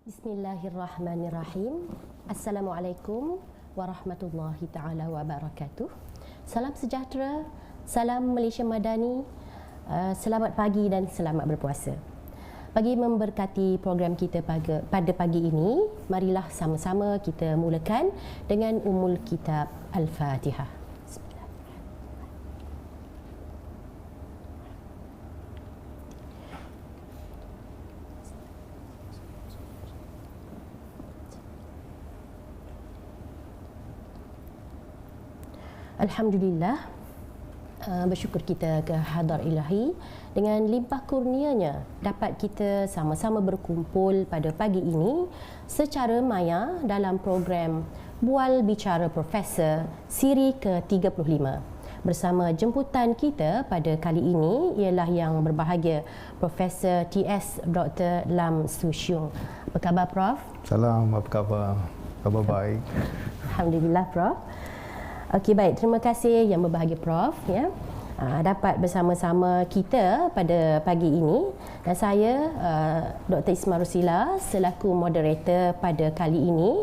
Bismillahirrahmanirrahim. Assalamualaikum warahmatullahi taala wabarakatuh. Salam sejahtera, salam Malaysia Madani, selamat pagi dan selamat berpuasa. Bagi memberkati program kita pada pagi ini, marilah sama-sama kita mulakan dengan Ummul Kitab Al-Fatihah. Alhamdulillah, bersyukur kita ke hadar ilahi dengan limpah kurnianya dapat kita sama-sama berkumpul pada pagi ini secara maya dalam program Bual Bicara Profesor Siri ke-35. Bersama jemputan kita pada kali ini ialah yang berbahagia Profesor Ts Dr. Lam Su Shiung. Apa khabar Prof? Salam, apa khabar? Khabar baik. Alhamdulillah Prof. Okey, baik, terima kasih yang berbahagia Prof ya. Dapat bersama-sama kita pada pagi ini, dan saya Dr. Isma Rosila selaku moderator pada kali ini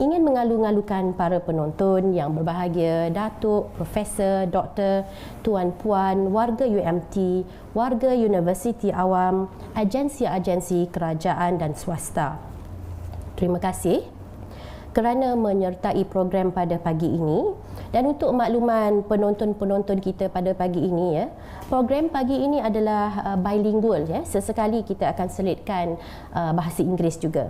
ingin mengalu-ngalukan para penonton yang berbahagia, Datuk, Profesor, Doktor, Tuan-puan, warga UMT, warga Universiti Awam, agensi-agensi kerajaan dan swasta. Terima kasih kerana menyertai program pada pagi ini. Dan untuk makluman penonton-penonton kita pada pagi ini ya, program pagi ini adalah bilingual ya. Sesekali kita akan selitkan bahasa Inggeris juga.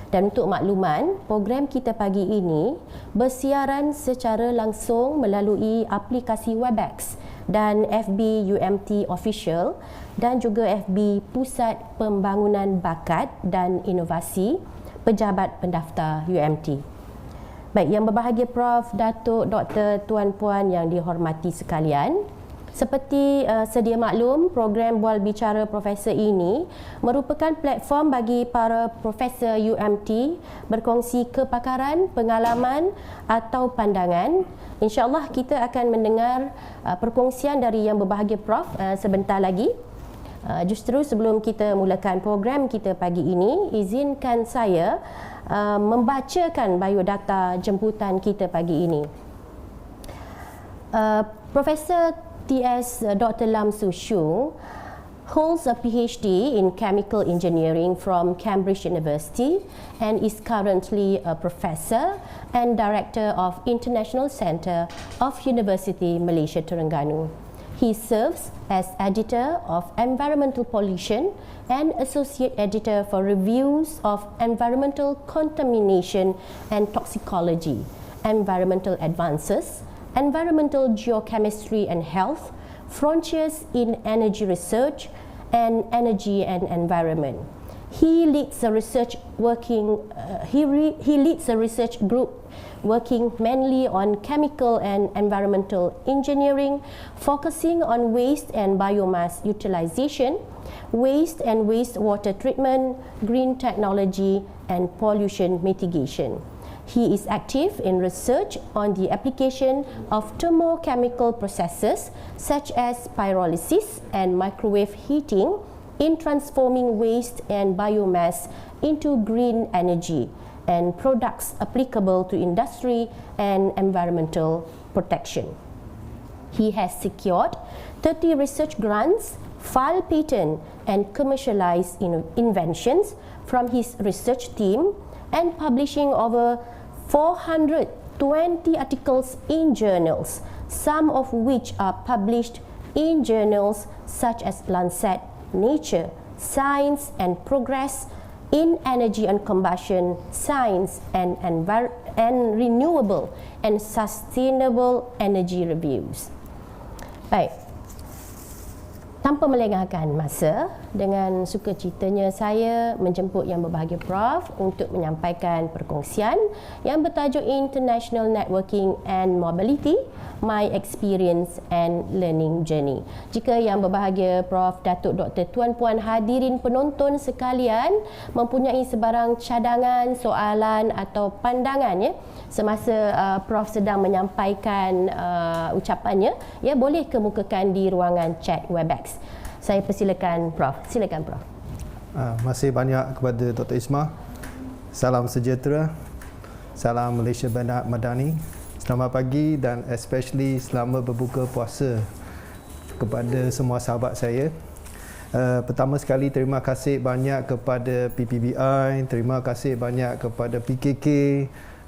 Dan untuk makluman, program kita pagi ini bersiaran secara langsung melalui aplikasi Webex dan FB UMT Official dan juga FB Pusat Pembangunan Bakat dan Inovasi Pejabat Pendaftar UMT. Baik, yang berbahagia Prof, Datuk, Doktor, Tuan-puan yang dihormati sekalian. Seperti sedia maklum, program Bual Bicara Profesor ini merupakan platform bagi para profesor UMT berkongsi kepakaran, pengalaman atau pandangan. InsyaAllah kita akan mendengar perkongsian dari yang berbahagia Prof sebentar lagi. Justru sebelum kita mulakan program kita pagi ini, izinkan saya membacakan biodata jemputan kita pagi ini. Profesor Ts Dr. Lam Su Shiung holds a PhD in Chemical Engineering from Cambridge University and is currently a professor and director of International Centre of University Malaysia Terengganu. He serves as editor of Environmental Pollution and associate editor for reviews of environmental contamination and toxicology, environmental advances, environmental geochemistry and health, frontiers in energy research, and energy and environment. He leads a research group working mainly on chemical and environmental engineering, focusing on waste and biomass utilization, waste and wastewater treatment, green technology, and pollution mitigation. He is active in research on the application of thermochemical processes such as pyrolysis and microwave heating in transforming waste and biomass into green energy and products applicable to industry and environmental protection. He has secured 30 research grants, filed patent and commercialized inventions from his research team, and publishing over 420 articles in journals, some of which are published in journals such as Lancet, Nature, Science and Progress, in Energy and Combustion, Science and Renewable and Sustainable Energy Reviews. Baik, tanpa melengahkan masa, dengan sukacitanya saya menjemput yang berbahagia Prof untuk menyampaikan perkongsian yang bertajuk International Networking and Mobility, My Experience and Learning Journey. Jika yang berbahagia Prof, Datuk, Doktor, Tuan-puan, hadirin penonton sekalian mempunyai sebarang cadangan, soalan atau pandangan ya, semasa Prof sedang menyampaikan ucapannya, ya, boleh kemukakan di ruangan chat Webex. Saya persilakan Prof. Silakan Prof. Masih banyak kepada Dr. Isma. Salam sejahtera. Salam Malaysia Madani. Selamat pagi dan especially selamat berbuka puasa kepada semua sahabat saya. Pertama sekali terima kasih banyak kepada PPBI, terima kasih banyak kepada PKK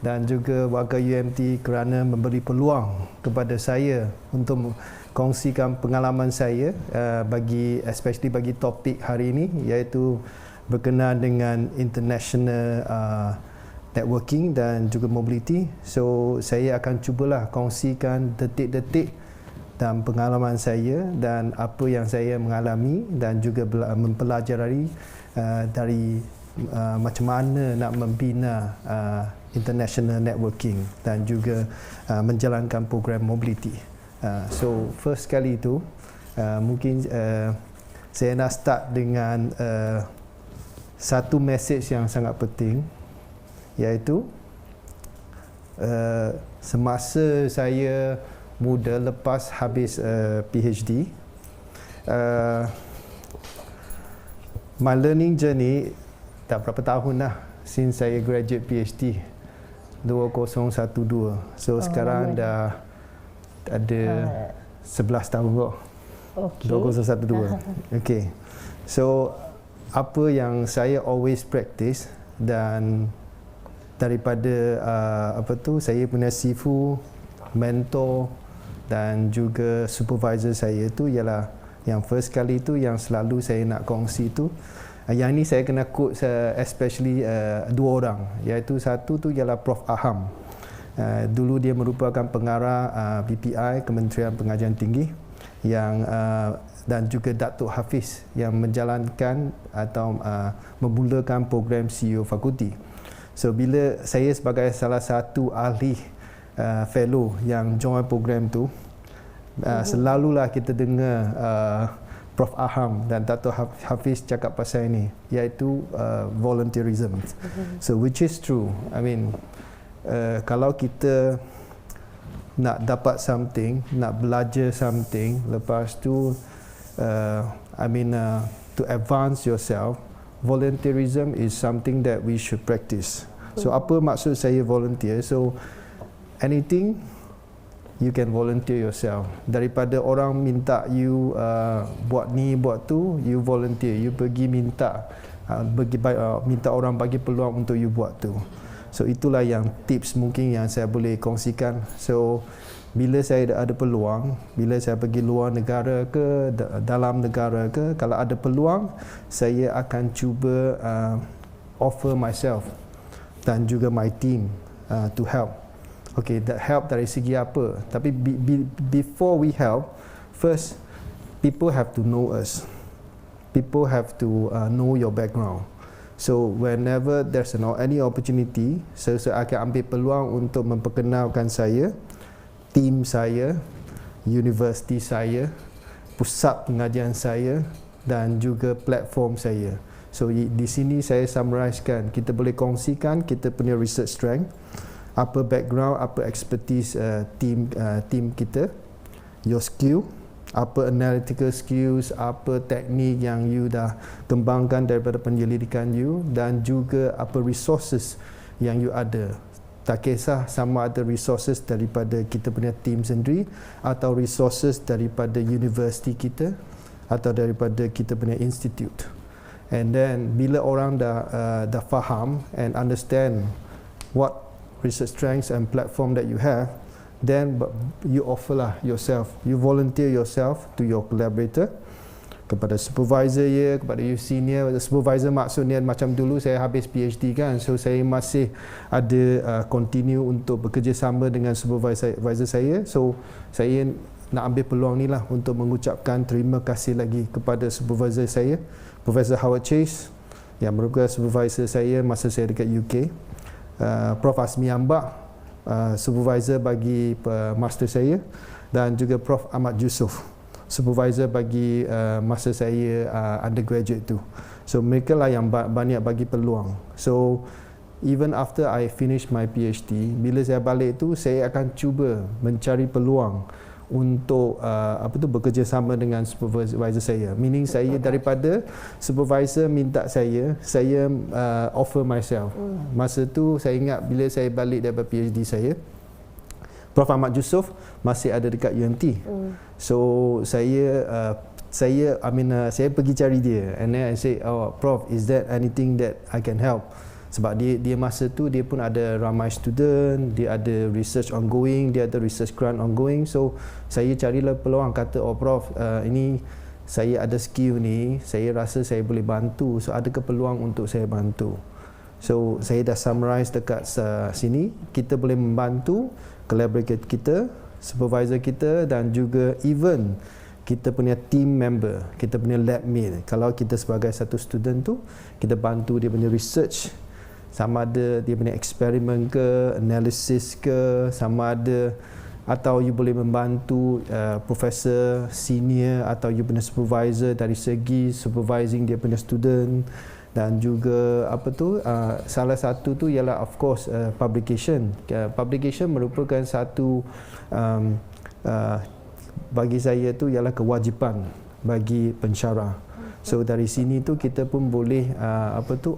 dan juga warga UMT kerana memberi peluang kepada saya untuk kongsikan pengalaman saya especially bagi topik hari ini, iaitu berkenaan dengan international networking dan juga mobility. So saya akan cubalah kongsikan detik-detik dan pengalaman saya dan apa yang saya mengalami dan juga mempelajari dari macam mana nak membina international networking dan juga menjalankan program mobility. So first kali itu mungkin saya nak start dengan satu message yang sangat penting, iaitu semasa saya muda lepas habis PhD, my learning journey dah berapa tahun dah since saya graduate PhD 2012. So sekarang dah ada 11 tahun kok. Okay. 2012. Okay. So apa yang saya always practice dan daripada saya punya sifu, mentor dan juga supervisor saya tu ialah yang first kali tu yang selalu saya nak kongsi tu. Yang ni saya kena quote especially dua orang, iaitu satu tu ialah Prof Aham. Dulu dia merupakan pengarah BPI, Kementerian Pengajian Tinggi, yang dan juga Datuk Hafiz yang menjalankan atau memulakan program CEO fakulti. So bila saya sebagai salah satu ahli fellow yang join program tu, selalulah kita dengar Prof Aham dan Datuk Hafiz cakap pasal ini, iaitu volunteerism. So which is true. I mean, kalau kita nak dapat something, nak belajar something, lepas tu to advance yourself, volunteerism is something that we should practice. So apa maksud saya volunteer? So anything you can volunteer yourself. Daripada orang minta you buat ni buat tu, you volunteer, you pergi minta minta orang bagi peluang untuk you buat tu. So itulah yang tips mungkin yang saya boleh kongsikan. So bila saya ada peluang, bila saya pergi luar negara ke dalam negara ke, kalau ada peluang, saya akan cuba offer myself dan juga my team to help. Okay, that help dari segi apa? Tapi before we help, first people have to know us. People have to know your background. So whenever there's any opportunity, saya akan ambil peluang untuk memperkenalkan saya, tim saya, universiti saya, pusat pengajian saya dan juga platform saya. So di sini saya summarizekan, kita boleh kongsikan kita punya research strength, apa background, apa expertise team kita, your skill, apa analytical skills, apa teknik yang you dah kembangkan daripada penyelidikan you, dan juga apa resources yang you ada. Tak kisah sama ada resources daripada kita punya team sendiri atau resources daripada universiti kita atau daripada kita punya institute. And then bila orang dah faham and understand what research strengths and platform that you have, then you offer lah yourself, you volunteer yourself to your collaborator, kepada supervisor ya, kepada you senior. Supervisor maksudnya macam dulu saya habis PhD kan, so saya masih ada continue untuk bekerjasama dengan supervisor saya. So saya nak ambil peluang ni lah untuk mengucapkan terima kasih lagi kepada supervisor saya, Profesor Ts, yang merupakan supervisor saya masa saya dekat UK, Prof Asmiambak, supervisor bagi master saya, dan juga Prof Ahmad Yusof, supervisor bagi masa saya undergraduate tu. So mereka lah yang banyak bagi peluang. So even after I finish my PhD, bila saya balik tu, saya akan cuba mencari peluang untuk bekerjasama dengan supervisor saya. Meaning saya daripada supervisor minta saya offer myself. Masa tu saya ingat bila saya balik daripada PhD saya, Prof Ahmad Yusof masih ada dekat UMT. So saya pergi cari dia, and then I say, "Oh Prof, is there anything that I can help?" Sebab dia masa tu dia pun ada ramai student, dia ada research ongoing, dia ada research grant ongoing. So saya carilah peluang, kata, "Oh Prof, ini saya ada skill ni, saya rasa saya boleh bantu. So adakah peluang untuk saya bantu?" So saya dah summarize dekat sini, kita boleh membantu collaborator kita, supervisor kita, dan juga even kita punya team member, kita punya lab mate. Kalau kita sebagai satu student tu, kita bantu dia punya research, sama ada dia punya eksperimen ke, analisis ke, sama ada, atau you boleh membantu profesor senior atau you punya supervisor dari segi supervising dia punya student. Dan juga salah satu tu ialah of course publication. Publication merupakan satu bagi saya tu ialah kewajipan bagi pensyarah. So dari sini tu kita pun boleh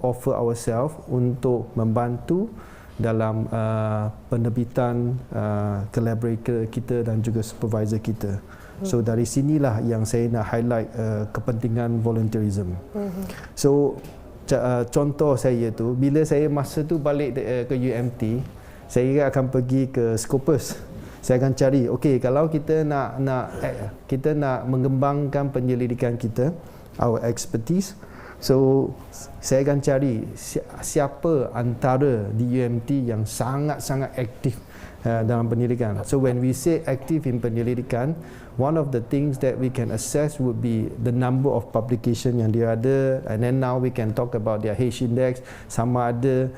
offer ourselves untuk membantu dalam penerbitan collaborator kita dan juga supervisor kita. So dari sinilah yang saya nak highlight kepentingan volunteerism. So contoh saya tu, bila saya masa tu balik ke UMT, saya akan pergi ke Scopus. Saya akan cari, okey, kalau kita nak mengembangkan penyelidikan kita, our expertise, so saya akan cari siapa antara di UMT yang sangat-sangat aktif dalam penyelidikan. So when we say active in penyelidikan, one of the things that we can assess would be the number of publication yang dia ada, and then now we can talk about their H index, sama ada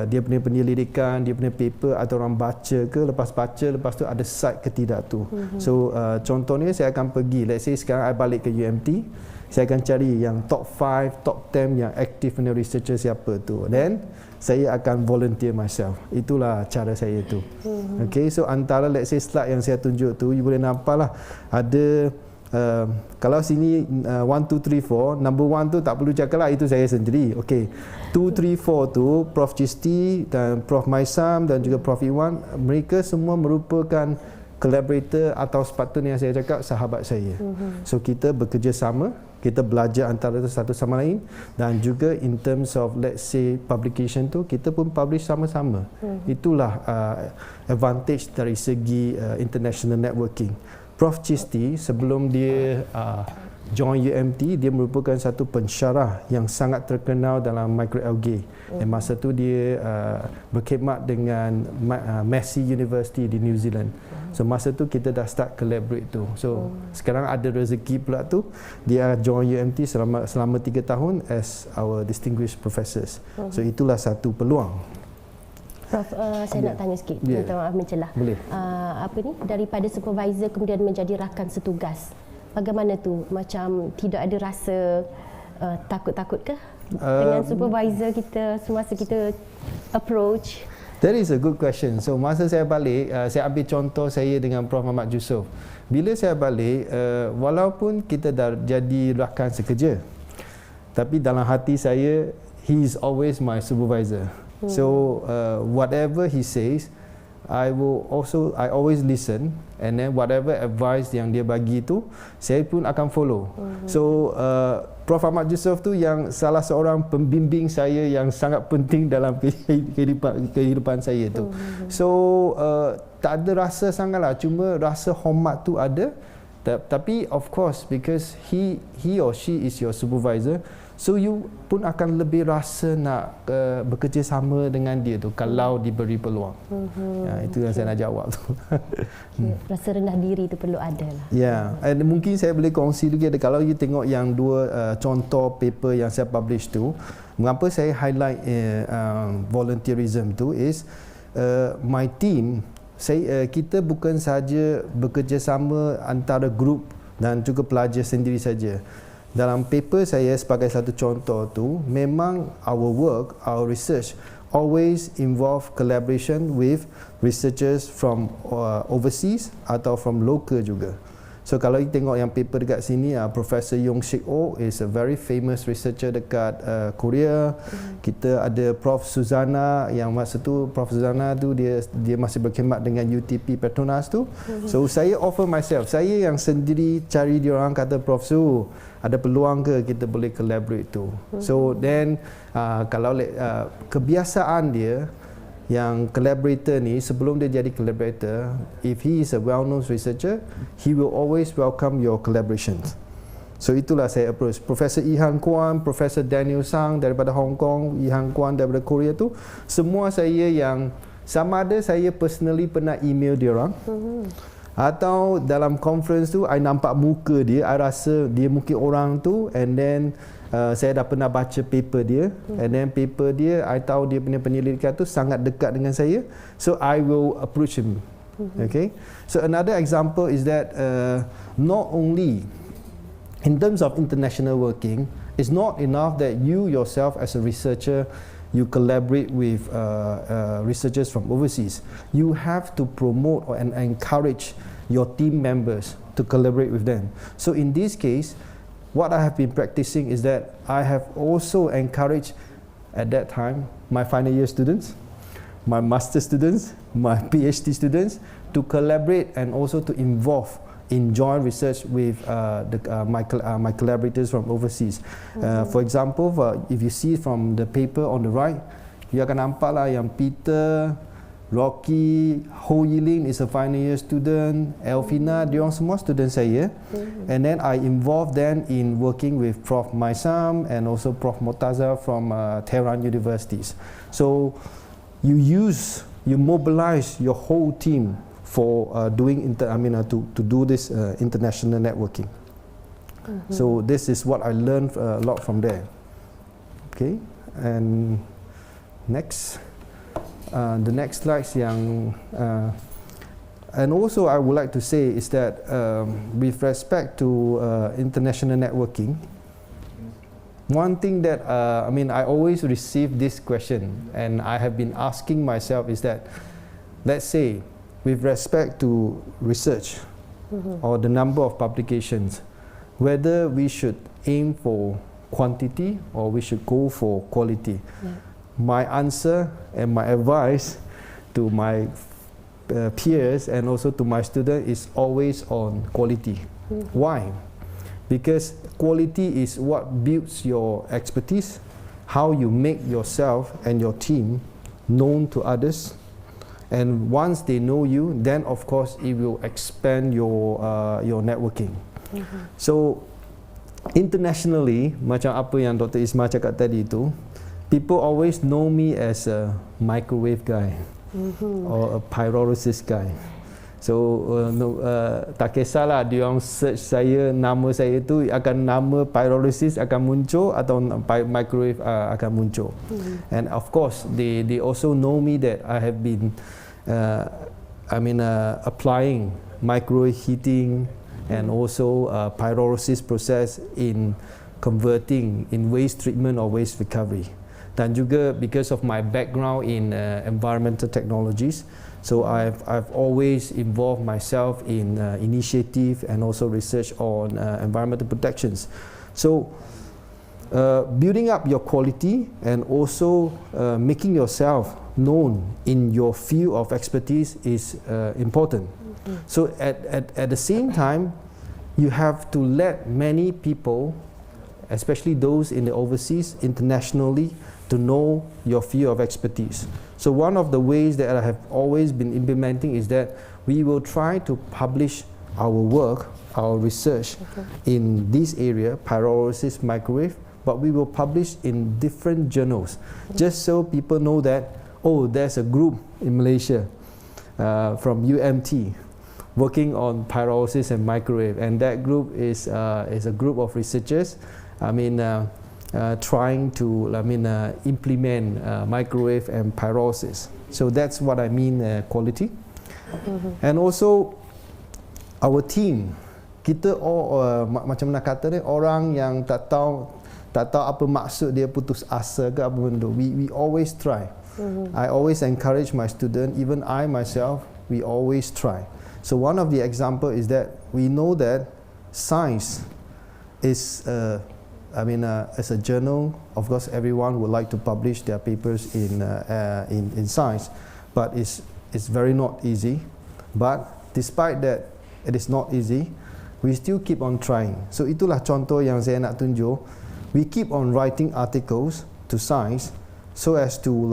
dia punya penyelidikan, dia punya paper atau orang baca ke, lepas tu ada site ke tidak tu. So contohnya saya akan pergi, let's say sekarang I balik ke UMT, saya akan cari yang top 5, top 10 yang aktif punya researcher siapa tu, then saya akan volunteer myself. Itulah cara saya tu. Okay, so antara let's say slide yang saya tunjuk tu, you boleh nampak lah, ada kalau sini 1, 2, 3, 4, number 1 tu tak perlu cakap lah, itu saya sendiri. Okay, 2, 3, 4 tu Prof Ts dan Prof Maisam dan juga Prof Iwan, mereka semua merupakan collaborator atau sepatutnya yang saya cakap sahabat saya. So kita bekerjasama, kita belajar antara satu sama lain, dan juga in terms of let's say publication tu, kita pun publish sama-sama. Itulah advantage dari segi international networking. Prof Ts sebelum dia join UMT, dia merupakan satu pensyarah yang sangat terkenal dalam microalgae. Dan masa tu dia berkhidmat dengan Massey University di New Zealand. So masa tu kita dah start collaborate tu. So sekarang ada rezeki pula tu, dia join UMT selama 3 tahun as our distinguished professors. So itulah satu peluang. Prof, saya nak tanya sikit, minta maaf mencelah. Boleh. Daripada supervisor kemudian menjadi rakan setugas, bagaimana tu? Macam tidak ada rasa takut-takut ke dengan supervisor kita semasa kita approach? That is a good question. So masa saya balik, saya ambil contoh saya dengan Prof Ahmad Yusof. Bila saya balik, walaupun kita dah jadi rakan sekerja, tapi dalam hati saya, he is always my supervisor. So whatever he says, I always listen, and then whatever advice yang dia bagi tu, saya pun akan follow. So Prof Ahmad Yusof tu yang salah seorang pembimbing saya yang sangat penting dalam kehidupan saya tu. So tak ada rasa sangatlah, cuma rasa hormat tu ada. Tapi of course, because he or she is your supervisor, so you pun akan lebih rasa nak bekerja sama dengan dia tu kalau diberi peluang. Itu yang saya nak jawab tu. Rasa rendah diri tu perlu ada lah. Ya, and mungkin saya boleh kongsi juga, kalau you tengok yang dua contoh paper yang saya publish tu, mengapa saya highlight volunteerism tu is my team, kita bukan sahaja bekerjasama antara grup dan juga pelajar sendiri saja. Dalam paper saya sebagai satu contoh tu, memang our work, our research always involve collaboration with researchers from overseas atau from local juga. So kalau kita tengok yang paper dekat sini, Profesor Ts is a very famous researcher dekat Korea. Kita ada Prof Suzana, yang masa tu Prof Suzana tu dia masih berkhidmat dengan UTP Petronas tu. So saya offer myself, saya yang sendiri cari dia orang, kata Prof Su, ada peluang ke kita boleh collaborate tu. So then kalau kebiasaan dia yang collaborator ni, sebelum dia jadi collaborator, if he is a well-known researcher, he will always welcome your collaborations. So itulah saya approach Profesor Han Kwan, Profesor Daniel Sang daripada Hong Kong, Han Kwan daripada Korea tu, semua saya yang sama ada saya personally pernah email dia orang, atau dalam conference tu I nampak muka dia, I rasa dia mungkin orang tu, and then saya dah pernah baca paper dia, and then paper dia I tahu dia punya penyelidikan tu sangat dekat dengan saya, so I will approach him. Okay, so another example is that not only in terms of international working, it's not enough that you yourself as a researcher you collaborate with researchers from overseas. You have to promote and encourage your team members to collaborate with them. So in this case, what I have been practicing is that I have also encouraged at that time my final year students, my master students, my PhD students to collaborate and also to involve in joint research with my collaborators from overseas. For example, if you see from the paper on the right, you akan nampak lah yang Peter, Rocky, Ho Yiling is a final year student, Elvina, diorang semua student saya. And then I involve them in working with Prof Maisam and also Prof Murtaza from Tehran universities. So you mobilize your whole team for doing to do this international networking. So this is what I learned a lot from there. Okay, and next. The next slides yang and also I would like to say is that with respect to international networking, one thing that I always receive this question and I have been asking myself is that, let's say with respect to research or the number of publications, whether we should aim for quantity or we should go for quality. My answer and my advice to my peers and also to my students is always on quality. Why? Because quality is what builds your expertise, how you make yourself and your team known to others, and once they know you, then of course it will expand your networking. So internationally, macam apa yang Dr. Isma cakap tadi itu, people always know me as a microwave guy or a pyrolysis guy. So tak kisahlah dia orang search saya, nama saya tu akan nama pyrolysis akan muncul atau microwave akan muncul. And of course they also know me that I have been applying microwave heating and also pyrolysis process in converting in waste treatment or waste recovery. Dan juga because of my background in environmental technologies, so I've always involved myself in initiative and also research on environmental protections. So building up your quality and also making yourself known in your field of expertise is important. So at the same time, you have to let many people, especially those in the overseas, internationally, to know your field of expertise. So one of the ways that I have always been implementing is that we will try to publish our work, our research in this area, pyrolysis, microwave, but we will publish in different journals, just so people know that, oh, there's a group in Malaysia from UMT working on pyrolysis and microwave, and that group is a group of researchers trying to implement microwave and pyrolysis. So that's what I mean quality. And also our team, kita macam mana kata ni, orang yang tak tahu apa maksud dia putus asa ke apa benda. We always try I always encourage my student, even I myself, we always try. So one of the example is that we know that science is, as a journal, of course everyone would like to publish their papers in science, but it's very not easy. But despite that, it is not easy, we still keep on trying. So itulah contoh yang saya nak tunjuk. We keep on writing articles to science so as to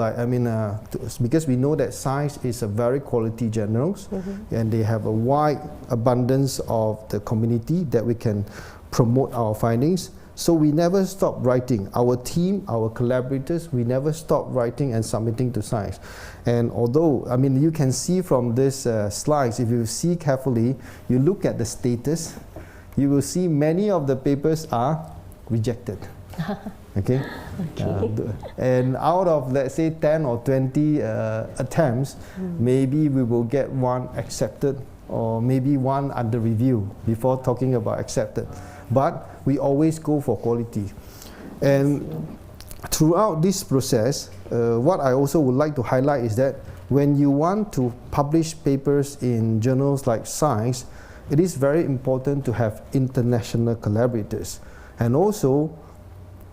because we know that science is a very quality journals, and they have a wide abundance of the community that we can promote our findings. So we never stop writing. Our team, our collaborators, we never stop writing and submitting to science. And although, you can see from this slides, if you see carefully, you look at the status, you will see many of the papers are rejected. Okay? And out of, let's say, 10 or 20 attempts, maybe we will get one accepted or maybe one under review before talking about accepted. But we always go for quality. And throughout this process, what I also would like to highlight is that when you want to publish papers in journals like Science, it is very important to have international collaborators. And also,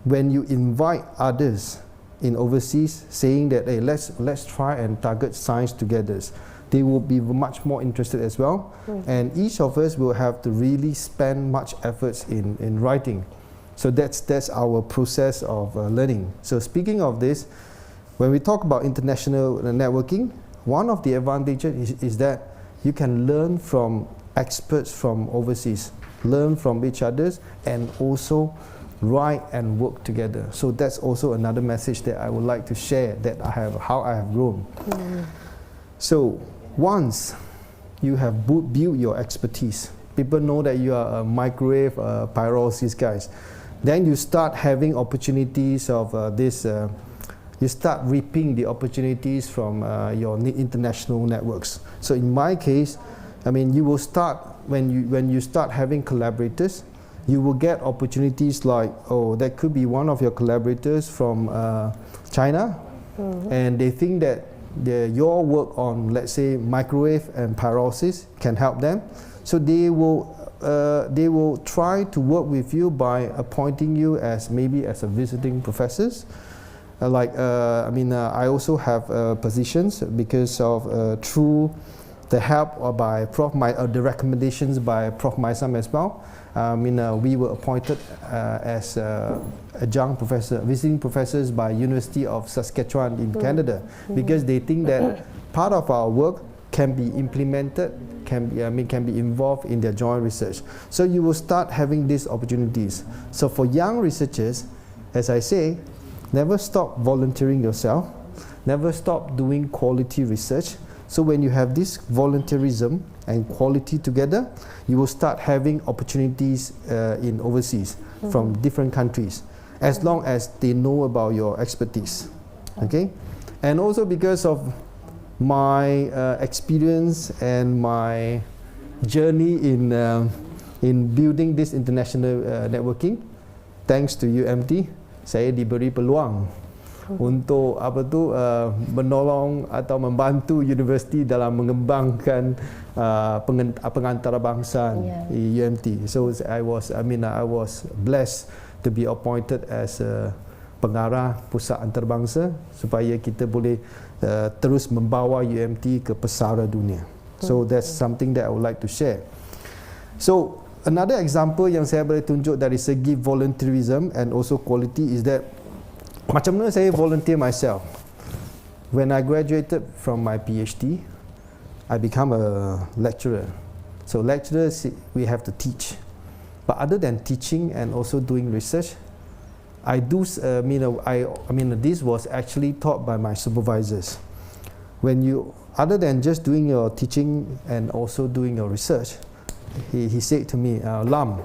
when you invite others in overseas saying that, hey, let's try and target science together, they will be much more interested as well. And each of us will have to really spend much efforts in writing. So that's our process of learning. So speaking of this, when we talk about international networking, one of the advantages is that you can learn from experts from overseas, learn from each other, and also write and work together. So that's also another message that I would like to share, that how I have grown. So once you have built your expertise, people know that you are a microwave pyrolysis guys, then you start having opportunities of you start reaping the opportunities from your international networks. So in my case, you will start, when you start having collaborators, you will get opportunities like, that could be one of your collaborators from China, and they think that your work on, let's say, microwave and pyrolysis can help them. So they will try to work with you by appointing you as maybe as a visiting professors. I also have positions because of through the help or by the recommendations by Prof. Maisam as well. We were appointed as adjunct professor, visiting professors by University of Saskatchewan in Canada, because they think that part of our work can be implemented, can be involved in their joint research. So you will start having these opportunities. So for young researchers, as I say, never stop volunteering yourself, never stop doing quality research. So when you have this volunteerism and quality together, you will start having opportunities in overseas from different countries, as long as they know about your expertise. Okay? And also because of my experience and my journey in building this international networking, thanks to UMT, saya diberi peluang untuk menolong atau membantu universiti dalam mengembangkan pengantarabangsa UMT. So I was blessed to be appointed as pengarah Pusat Antarabangsa supaya kita boleh terus membawa UMT ke pesara dunia. So that's something that I would like to share. So another example yang saya boleh tunjuk dari segi volunteerism and also quality is that macam mana saya volunteer myself. When I graduated from my PhD, I become a lecturer. So lecturers, we have to teach. But other than teaching and also doing research, this was actually taught by my supervisors. When you, other than just doing your teaching and also doing your research, he said to me, Lam,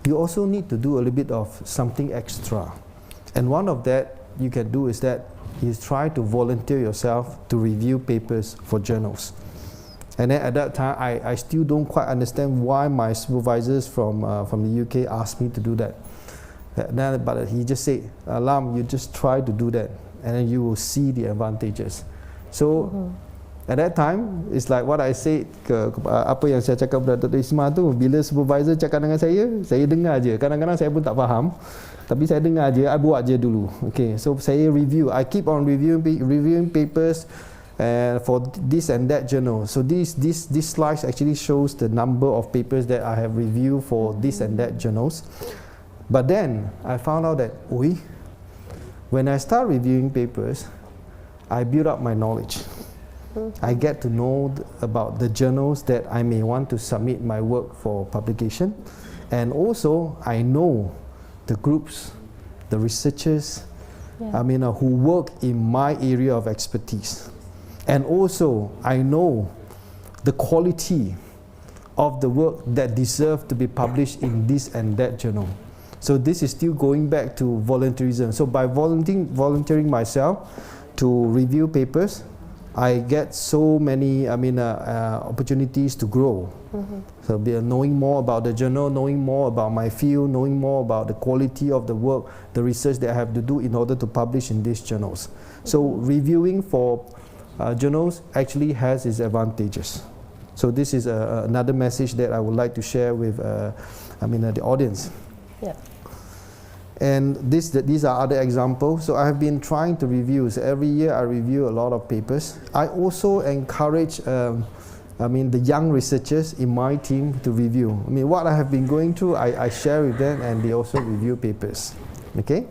you also need to do a little bit of something extra. And one of that you can do is that you try to volunteer yourself to review papers for journals. And then at that time, I still don't quite understand why my supervisors from the UK asked me to do that. But he just said, Lam, you just try to do that. and then you will see the advantages. So at that time, it's like what I said, apa yang saya cakap kepada Dr. Isma tu, bila supervisor cakap dengan saya dengar je. Kadang-kadang saya pun tak faham, tapi saya dengar je, I buat je dulu. Okay, so saya review, I keep on reviewing papers for this and that journal. So this slides actually shows the number of papers that I have reviewed for this and that journals. But then I found out that when I start reviewing papers, I build up my knowledge. I get to know about the journals that I may want to submit my work for publication, and also I know the groups, the researchers, who work in my area of expertise. And also, I know the quality of the work that deserve to be published in this and that journal. So this is still going back to volunteerism. So by volunteering myself to review papers, I get so many opportunities to grow. So knowing more about the journal, knowing more about my field, knowing more about the quality of the work, the research that I have to do in order to publish in these journals. So reviewing for journals actually has its advantages. So this is another message that I would like to share with the audience. Yeah. And these are other examples. So I have been trying to review. So every year I review a lot of papers. I also encourage the young researchers in my team to review. What I have been going through, I share with them, and they also review papers. Okay?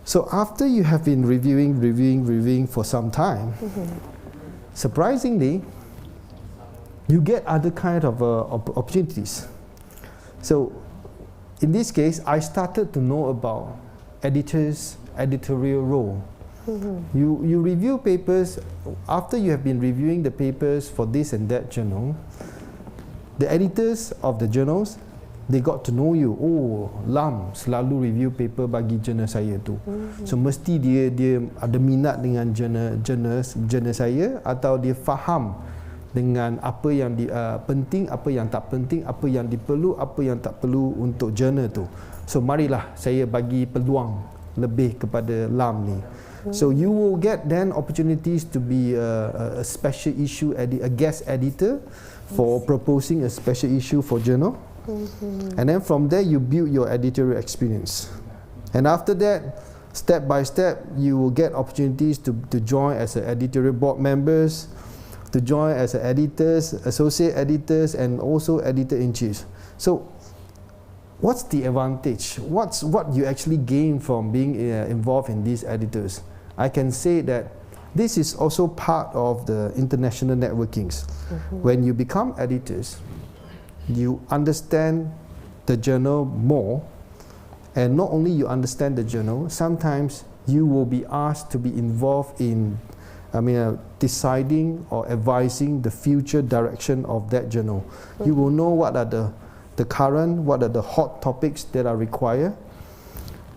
So after you have been reviewing for some time, surprisingly, you get other kind of opportunities. So in this case, I started to know about editorial role. You review papers. After you have been reviewing the papers for this and that journal, the editors of the journals, they got to know you. Oh, Lam selalu review paper bagi jurnal saya tu. So mesti dia ada minat dengan jurnal saya, atau dia faham dengan apa yang penting, apa yang tak penting, apa yang diperlu, apa yang tak perlu untuk jurnal tu. So marilah saya bagi peluang lebih kepada Lam ni. So you will get then opportunities to be a special issue a guest editor for proposing a special issue for journal. And then from there you build your editorial experience. And after that, step by step, you will get opportunities to join as an editorial board members, to join as editors, associate editors, and also editor-in-chief. So what's the advantage? What you actually gain from being involved in these editors? I can say that this is also part of the international networkings. When you become editors, you understand the journal more, and not only you understand the journal, sometimes you will be asked to be involved in deciding or advising the future direction of that journal. You will know what are the current, what are the hot topics that are required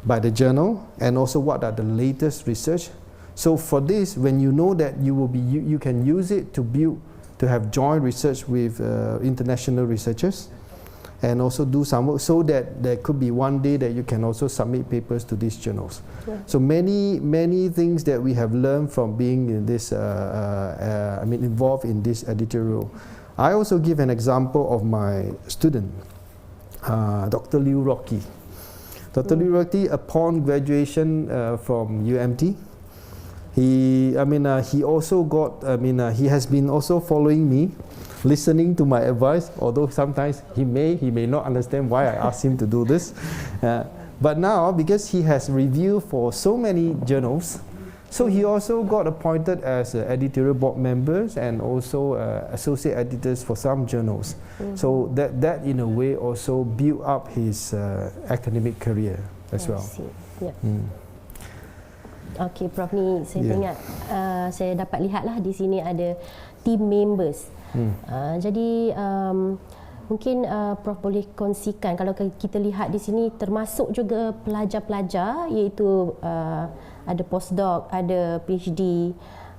by the journal, and also what are the latest research. So for this, when you know that, you can use it to have joint research with international researchers, and also do some work, so that there could be one day that you can also submit papers to these journals. So many things that we have learned from being in this, involved in this editorial. I also give an example of my student, Dr. Liu Rocky. Dr. Liu Rocky, upon graduation from UMT, he also got, he has been also following me, listening to my advice, although sometimes he may not understand why I asked him to do this. But now, because he has reviewed for so many journals, so he also got appointed as editorial board members and also associate editors for some journals. So that in a way also built up his academic career as well. Yeah. Okey, Prof, ni saya ingat saya dapat lihatlah di sini ada team members. Jadi mungkin Prof boleh kongsikan, kalau kita lihat di sini termasuk juga pelajar-pelajar, iaitu ada postdoc, ada PhD,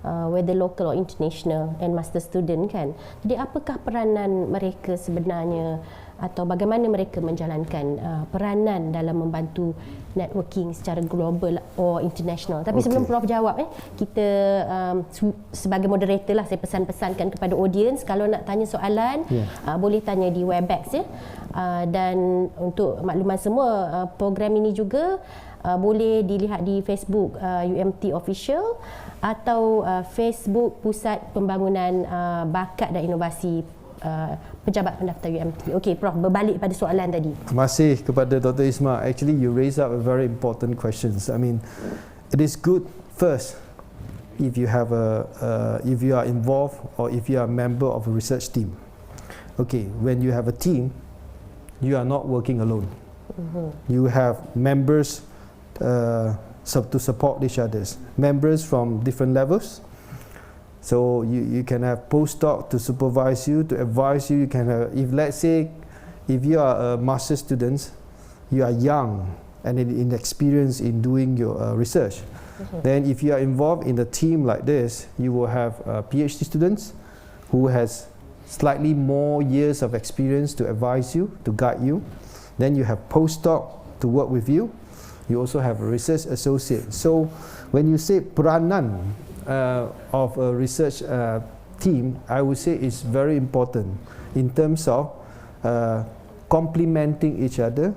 whether local or international and master student kan. Jadi apakah peranan mereka sebenarnya atau bagaimana mereka menjalankan peranan dalam membantu networking secara global or international. Tapi sebelum Prof jawab kita sebagai moderator lah saya pesan-pesankan kepada audience kalau nak tanya soalan boleh tanya di Webex dan untuk makluman semua program ini juga boleh dilihat di Facebook UMT Official atau Facebook Pusat Pembangunan Bakat dan Inovasi Pejabat Pendaftar UMT. Okey, Prof, berbalik pada soalan tadi. Terima kasih kepada Dr. Isma. Actually, you raise up a very important questions. I mean, it is good first if you have if you are involved or if you are a member of a research team. Okay, when you have a team, you are not working alone. You have members to support each others. Members from different levels. So you can have postdoc to supervise you, to advise you. You can have, if let's say, if you are a master student, you are young and inexperienced in doing your research. Then if you are involved in a team like this, you will have PhD students who has slightly more years of experience to advise you, to guide you. Then you have postdoc to work with you. You also have a research associate. So when you say peranan of a research team, I would say it's very important in terms of complementing each other,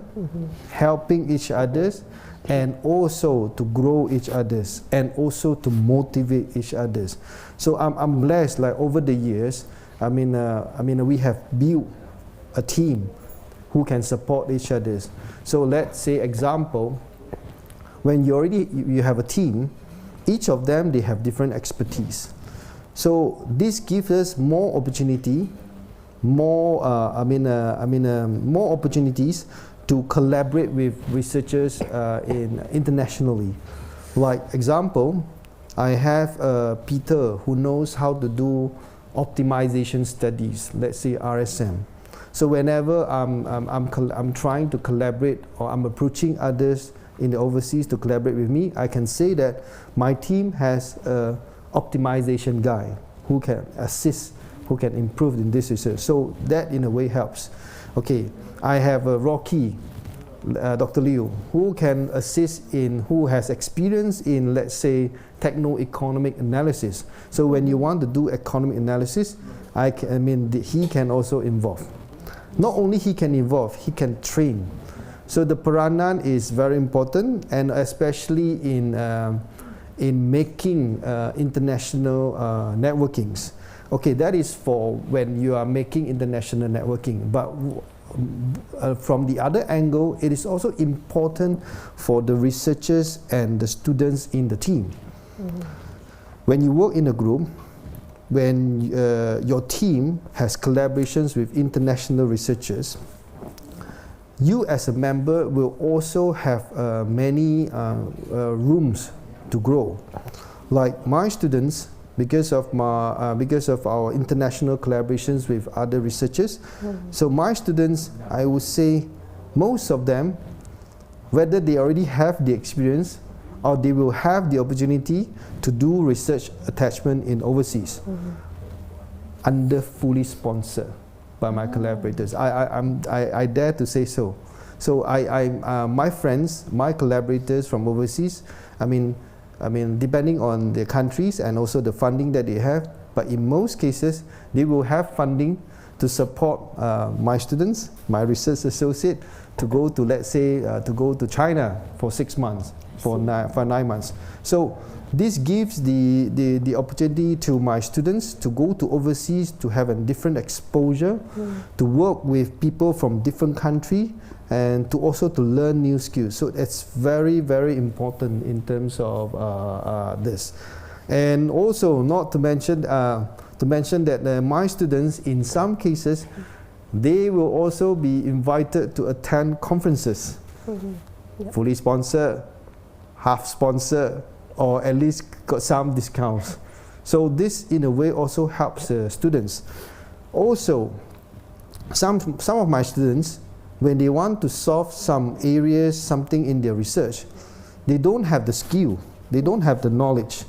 helping each others, and also to grow each others, and also to motivate each others. So I'm blessed. Like over the years, I mean we have built a team who can support each others. So let's say example, when you have a team. Each of them, they have different expertise. So this gives us more opportunity, more more opportunities to collaborate with researchers internationally. Like example, I have Peter who knows how to do optimization studies. Let's say RSM. So whenever I'm trying to collaborate or I'm approaching others in the overseas to collaborate with me, I can say that my team has a optimization guy who can assist, who can improve in this research. So that in a way helps. Okay, I have Rocky, Dr. Liu, who can assist who has experience in, let's say, techno-economic analysis. So when you want to do economic analysis, he can also involve. Not only he can involve, he can train. So the peranan is very important, and especially in making international networkings. Okay, that is for when you are making international networking. But from the other angle, it is also important for the researchers and the students in the team. When you work in a group, when your team has collaborations with international researchers, you as a member will also have many rooms to grow. Like my students, because of our international collaborations with other researchers, so my students, I would say, most of them, whether they already have the experience or they will have the opportunity to do research attachment in overseas, under fully sponsored by my collaborators. I dare to say so. So my friends, my collaborators from overseas, I mean, depending on their countries and also the funding that they have, but in most cases, they will have funding to support my students, my research associate, to go to, let's say, to go to China for 6 months, for 9 months. So this gives the opportunity to my students to go to overseas, to have a different exposure, to work with people from different countries, and to also to learn new skills. So it's very, very important in terms of this. And also, not to mention that my students, in some cases, they will also be invited to attend conferences, fully sponsored, half sponsored, or at least got some discounts. So this in a way also helps students. Also, some of my students, when they want to solve some areas, something in their research, they don't have the skill, they don't have the knowledge,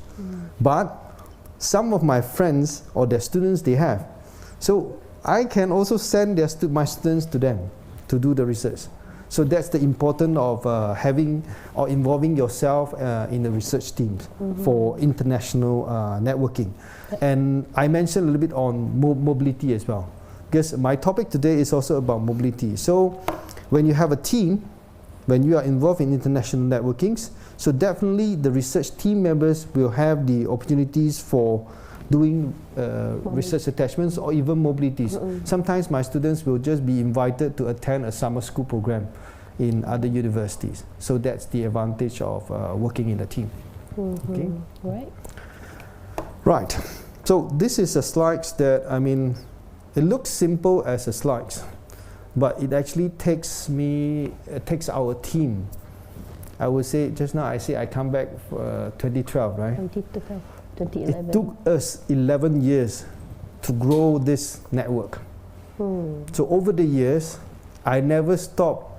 but some of my friends or their students they have. So I can also send my students to them to do the research. So that's the importance of having or involving yourself in the research teams for international networking. And I mentioned a little bit on mobility as well, because my topic today is also about mobility. So when you have a team, when you are involved in international networkings, so definitely the research team members will have the opportunities for doing research attachments or even mobilities. Sometimes my students will just be invited to attend a summer school program in other universities. So that's the advantage of working in a team. Okay? Right. So this is a slides that, I mean, it looks simple as a slides, but it actually takes our team. I would say, just now I say I come back for 2012, right? 2011. It took us 11 years to grow this network. So over the years, I never stopped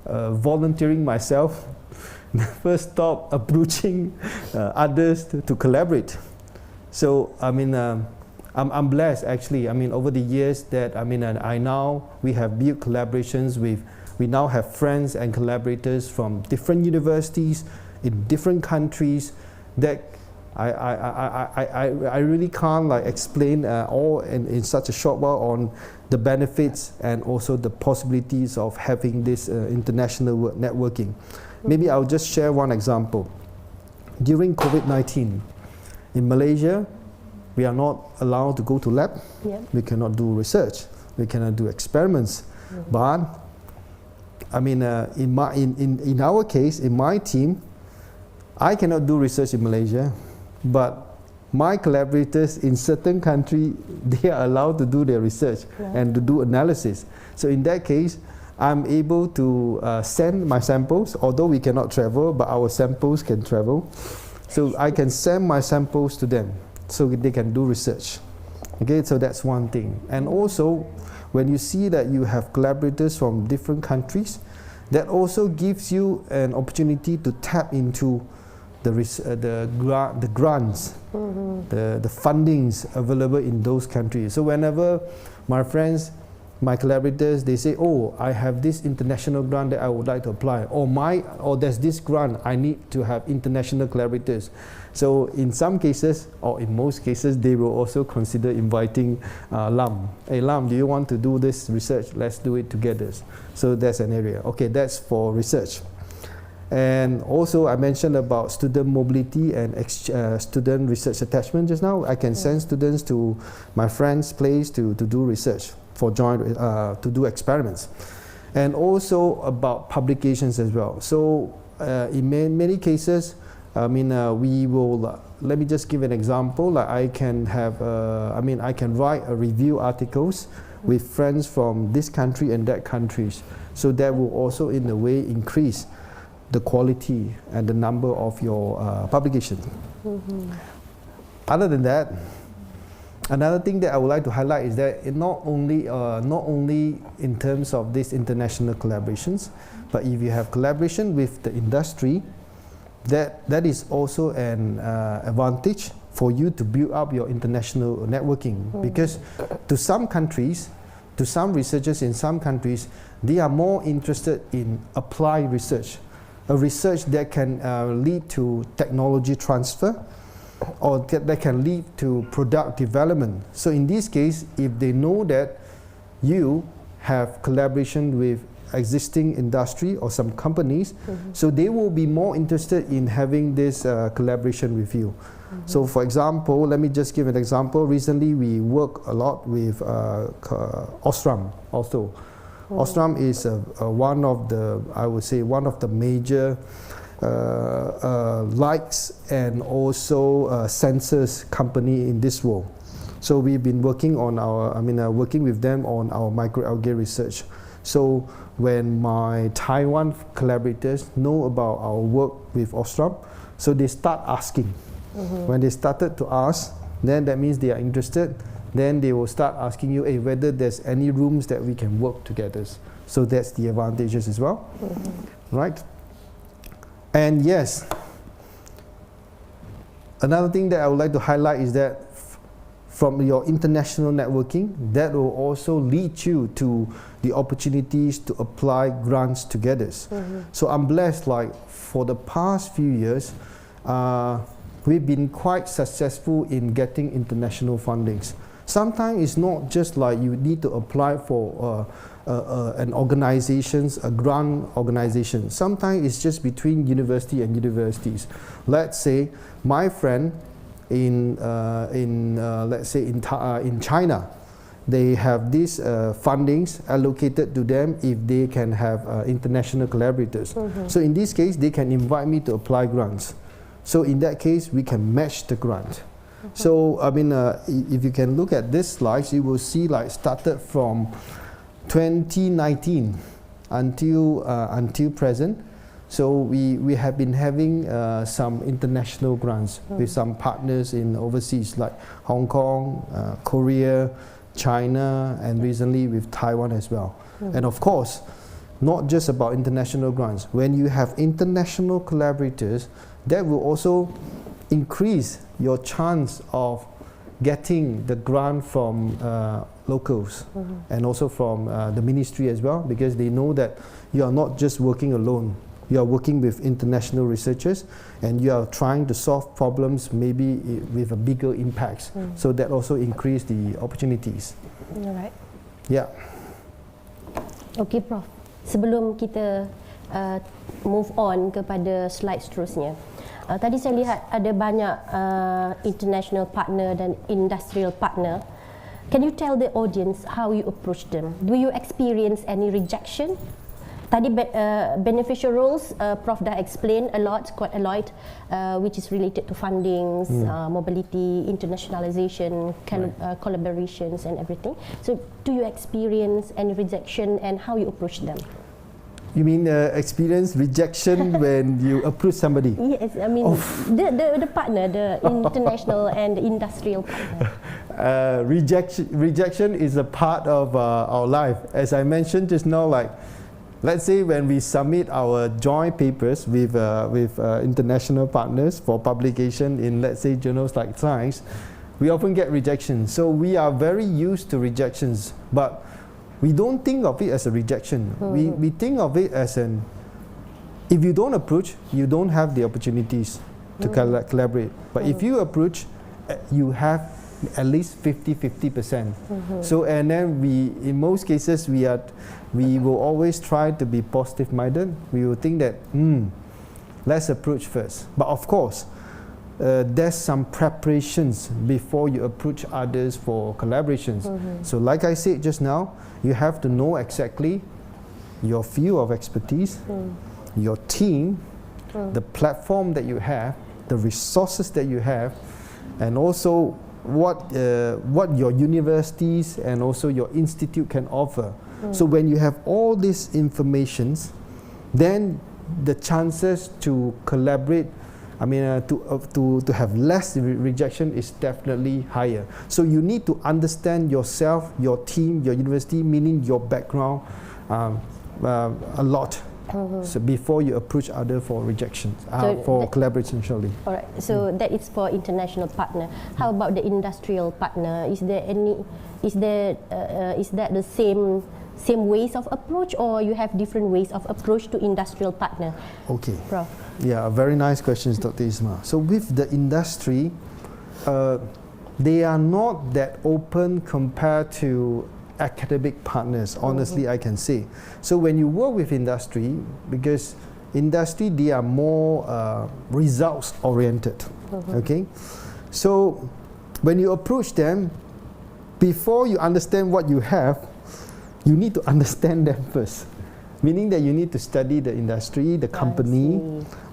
volunteering myself, never stopped approaching others to collaborate. So I mean, I'm blessed actually. I mean, over the years that we have built collaborations with. We now have friends and collaborators from different universities in different countries that I really can't like explain all in such a short while on the benefits and also the possibilities of having this international networking. Maybe I'll just share one example. During COVID-19, in Malaysia, we are not allowed to go to lab. We cannot do research. We cannot do experiments. But I mean, in our case, in my team, I cannot do research in Malaysia, but my collaborators in certain country, they are allowed to do their research and to do analysis. So in that case, I'm able to send my samples, although we cannot travel, but our samples can travel. So I can send my samples to them so they can do research. Okay, so that's one thing. And also, when you see that you have collaborators from different countries, that also gives you an opportunity to tap into the grants, the fundings available in those countries. So whenever my friends, my collaborators, they say, oh, I have this international grant that I would like to apply, or there's this grant, I need to have international collaborators. So in some cases, or in most cases, they will also consider inviting Lam. Hey Lam, do you want to do this research? Let's do it together. So that's an area. Okay, that's for research. And also I mentioned about student mobility and student research attachment just now. I can send students to my friend's place to do research, for joint to do experiments. And also about publications as well. So in many cases, I mean, we will, let me just give an example. Like I can have, I can write a review articles with friends from this country and that countries. So that will also in a way increase the quality and the number of your publications. Other than that, another thing that I would like to highlight is that it not only in terms of these international collaborations, but if you have collaboration with the industry, that is also an advantage for you to build up your international networking. Because to some countries, to some researchers in some countries, they are more interested in applied research, a research that can lead to technology transfer, or that can lead to product development. So in this case, if they know that you have collaboration with existing industry or some companies, so they will be more interested in having this collaboration with you. So for example, let me just give an example. Recently we work a lot with Osram also. Osram is one of the, I would say, one of the major lights and also sensors company in this world. So we've been working on our, working with them on our microalgae research. So when my Taiwan collaborators know about our work with Osram, so they start asking. When they started to ask, then that means they are interested. Then they will start asking you, hey, whether there's any rooms that we can work together. So that's the advantages as well, right? And yes, another thing that I would like to highlight is that from your international networking, that will also lead you to the opportunities to apply grants together. So I'm blessed, like for the past few years, we've been quite successful in getting international fundings. Sometimes it's not just like you need to apply for an organization, a grant organization. Sometimes it's just between university and universities. Let's say my friend in China, they have these fundings allocated to them if they can have international collaborators. So in this case, they can invite me to apply grants. So in that case, we can match the grant. So I mean, if you can look at this slides, you will see like started from 2019 until present. So we have been having some international grants with some partners in overseas like Hong Kong, Korea, China, and recently with Taiwan as well. And of course, not just about international grants. When you have international collaborators, that will also increase your chance of getting the grant from locals and also from the ministry as well, because they know that you are not just working alone. You are working with international researchers and you are trying to solve problems maybe with a bigger impact. So that also increase the opportunities. Alright. Yeah. Okay, Prof. Sebelum kita move on kepada slide seterusnya, tadi saya lihat ada banyak international partner dan industrial partner. Can you tell the audience how you approach them? Do you experience any rejection? Tadi beneficial roles, Prof dah explain quite a lot, which is related to fundings, mobility, internationalization, collaborations and everything. So do you experience any rejection and how you approach them? You mean experience rejection when you approach somebody? Yes, I mean the partner, the international and the industrial partner. Rejection is a part of our life. As I mentioned just now, like let's say when we submit our joint papers with international partners for publication in, let's say, journals like Science, we often get rejections. So we are very used to rejections, but we don't think of it as a rejection. We think of it as if you don't approach, you don't have the opportunities to collaborate. But if you approach, you have at least 50%. So and then in most cases we will always try to be positive minded. We will think that let's approach first. But of course, there's some preparations before you approach others for collaborations. So like I said just now, you have to know exactly your field of expertise, your team, the platform that you have, the resources that you have, and also what your universities and also your institute can offer. So when you have all these informations, then the chances to collaborate, I mean to have less rejection is definitely higher. So you need to understand yourself, your team, your university, meaning your background a lot. So before you approach other for rejections, for collaboration, surely. All right. So that is for international partner. How about the industrial partner? Is there any? Is that the same ways of approach, or you have different ways of approach to industrial partner? Okay. Prof. Yeah, very nice questions, Dr. Isma. So with the industry, they are not that open compared to academic partners, honestly, I can say. So when you work with industry, because industry, they are more results oriented, okay? So when you approach them, before you understand what you have, you need to understand them first. Meaning that you need to study the industry, the company,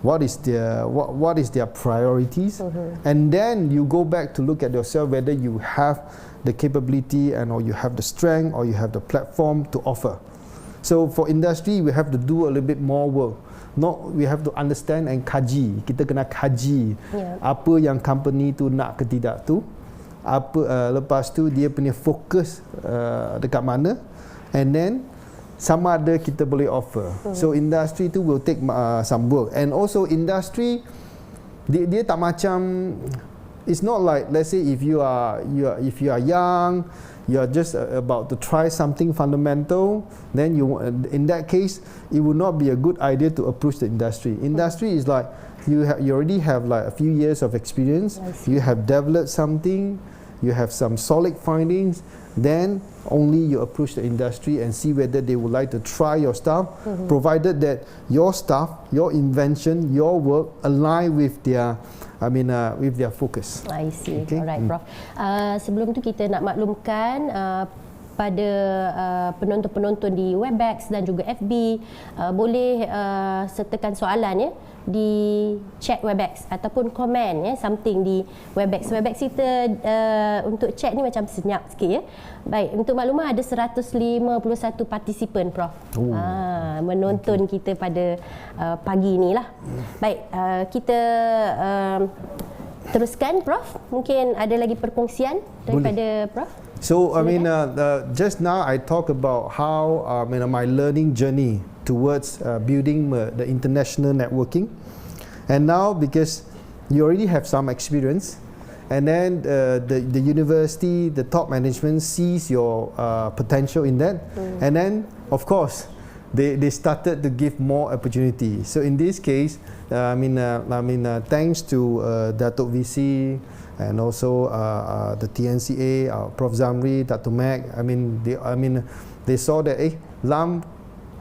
what is their priorities, and then you go back to look at yourself whether you have the capability or you have the strength or you have the platform to offer. So for industry, we have to do a little bit more work. We have to understand and kaji. Kita kena kaji apa yang company tu nak ke tidak tu. Lepas tu dia punya fokus dekat mana, and then sama ada kita boleh offer. So industry tu will take some work. And also industry dia tak macam it's not like, let's say if you are young, you are just about to try something fundamental, then in that case it would not be a good idea to approach the industry. Industry is like you already have like a few years of experience, you have developed something, you have some solid findings, then only you approach the industry and see whether they would like to try your stuff, provided that your stuff, your invention, your work align with their with their focus. I see. Okay. Alright, Prof. Sebelum tu kita nak maklumkan pada penonton-penonton di Webex dan juga FB, boleh sertakan soalan ya di chat Webex ataupun komen ya something di Webex. Webex kita untuk chat ni macam senyap sikit ya. Baik, untuk maklumat ada 151 partisipan, Prof. Menonton kita pada pagi ni lah. Baik, kita teruskan, Prof. Mungkin ada lagi perkongsian daripada Prof. So just now I talk about how my learning journey towards building the international networking, and now because you already have some experience, and then the university, the top management sees your potential in that, and then of course they started to give more opportunity. So in this case, thanks to Datuk VC and also the TNCA, Prof Zamri, Dr. Mac. They saw that Lam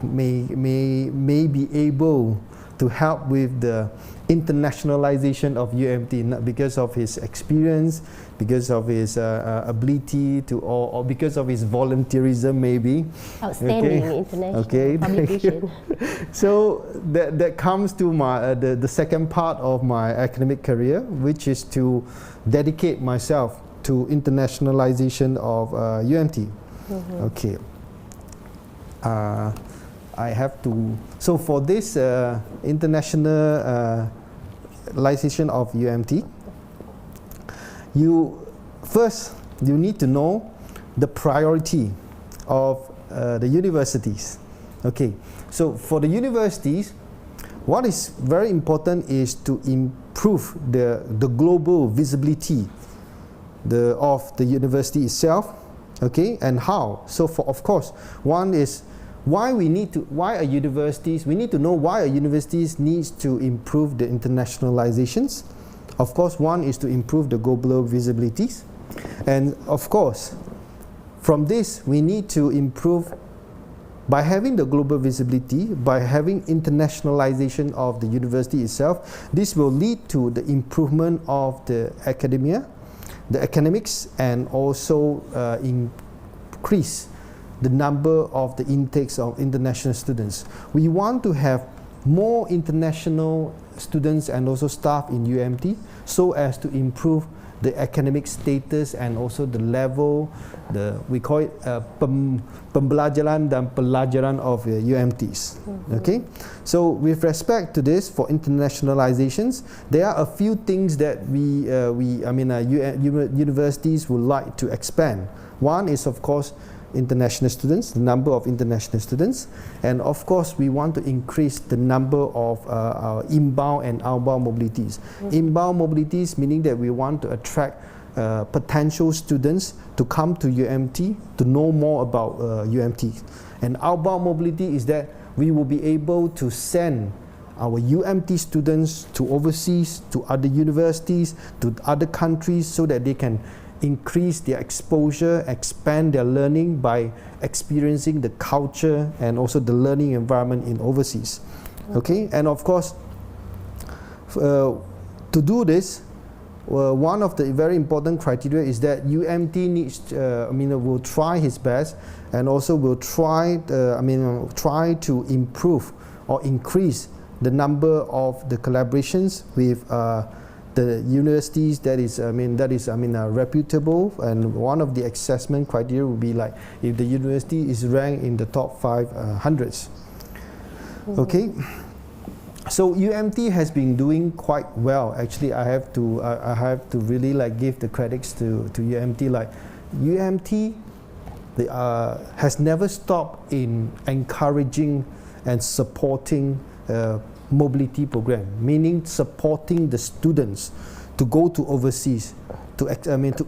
may be able to help with the internationalization of UMT, because of his experience, because of his ability to, or because of his volunteerism, maybe. Outstanding international publication. So that comes to my the second part of my academic career, which is to dedicate myself to internationalization of UMT. Okay. I have to. So for this internationalization of UMT, you need to know the priority of the universities. Okay. So for the universities, what is very important is to improve the global visibility of the university itself. Okay, and how? So of course, one is we need to know why a universities needs to improve the internationalizations. Of course, one is to improve the global visibilities, and of course, from this we need to improve by having the global visibility, by having internationalization of the university itself. This will lead to the improvement of the academia, the academics, and also increase the number of the intakes of international students. We want to have more international students and also staff in UMT, so as to improve the academic status and also the level, we call it pembelajaran dan pelajaran of UMTs. Okay, so with respect to this, for internationalizations, there are a few things that universities would like to expand. One is of course international students, the number of international students, and of course we want to increase the number of inbound and outbound mobilities. Inbound mobilities meaning that we want to attract potential students to come to UMT to know more about UMT, and outbound mobility is that we will be able to send our UMT students to overseas, to other universities, to other countries, so that they can increase their exposure, expand their learning by experiencing the culture and also the learning environment in overseas. Okay, and of course, to do this, one of the very important criteria is that UMT needs, will try his best, and also will try to improve or increase the number of the collaborations with the universities that is reputable, and one of the assessment criteria would be like if the university is ranked in the top 500s. Okay, so UMT has been doing quite well. Actually, I have to really like give the credits to UMT. Like UMT, has never stopped in encouraging and supporting mobility program, meaning supporting the students to go to overseas, to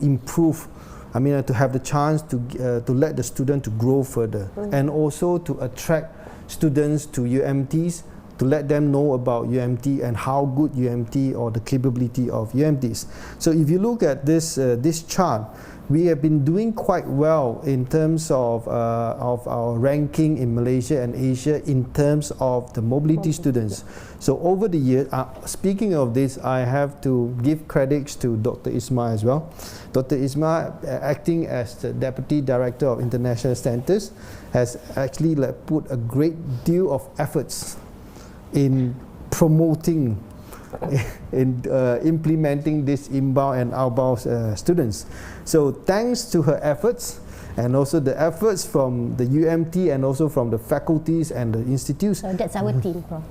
improve, to have the chance to let the student to grow further, and also to attract students to UMTs, to let them know about UMT and how good UMT or the capability of UMTs. So if you look at this chart, we have been doing quite well in terms of our ranking in Malaysia and Asia in terms of the mobility students. So over the years, speaking of this, I have to give credits to Dr. Isma as well. Dr. Isma, acting as the Deputy Director of International Centres, has actually put a great deal of efforts in promoting in implementing this inbound and outbound students. So thanks to her efforts, and also the efforts from the UMT and also from the faculties and the institutes. So that's our team, Prof.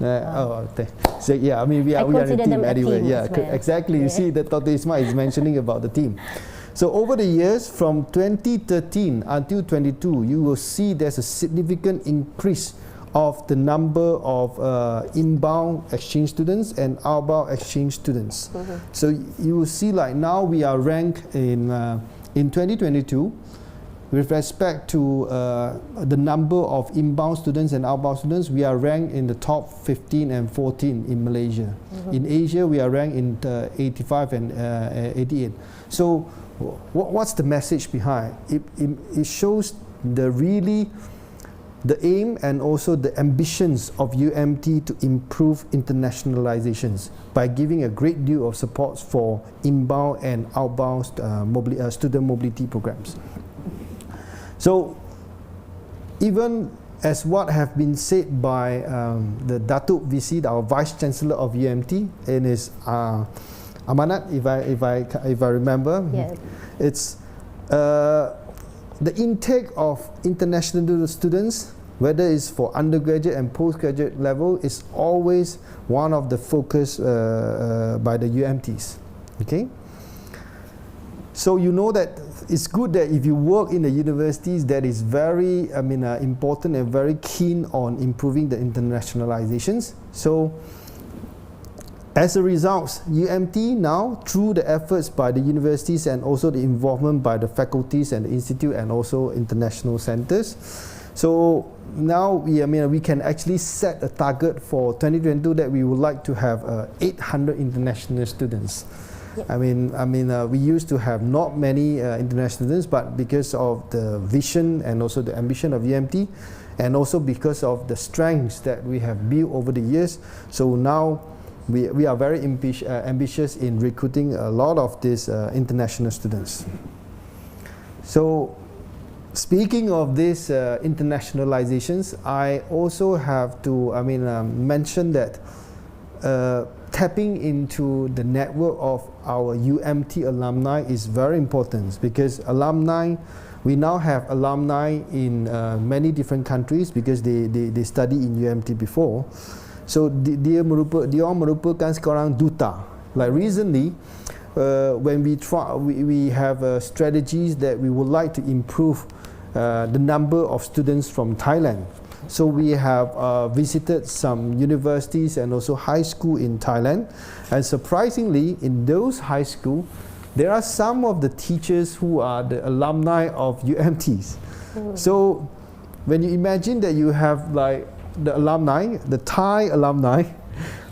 So yeah, we are a team anyway. Yeah, well. exactly. You see that Dr. Isma is mentioning about the team. So over the years, from 2013 until 22, you will see there's a significant increase of the number of inbound exchange students and outbound exchange students. So you will see now we are ranked in 2022 with respect to the number of inbound students and outbound students. We are ranked in the top 15 and 14 in Malaysia. In Asia, we are ranked in 85 and 88. So what's the message behind? It shows the aim and also the ambitions of UMT to improve internationalizations by giving a great deal of support for inbound and outbound student mobility programs. So even as what have been said by the Datuk VC, our Vice Chancellor of UMT, in his Amanat, if I remember, it's the intake of international students, whether it's for undergraduate and postgraduate level, is always one of the focus by the UMTs. Okay? So you know that it's good that if you work in the universities that is very important and very keen on improving the internationalizations. So as a result, UMT now, through the efforts by the universities and also the involvement by the faculties and the institute and also international centers, so now we can actually set a target for 2022 that we would like to have 800 international students. Yep. We used to have not many international students, but because of the vision and also the ambition of UMT, and also because of the strengths that we have built over the years, so now we are very ambitious in recruiting a lot of these international students. So speaking of these internationalizations, I also have to mention that tapping into the network of our UMT alumni is very important, because we now have alumni in many different countries because they study in UMT before. So dia merupakan seorang duta. Like recently, when we have strategies that we would like to improve the number of students from Thailand. So we have visited some universities and also high school in Thailand, and surprisingly, in those high school, there are some of the teachers who are the alumni of UMTs. So when you imagine that you have the alumni, the Thai alumni,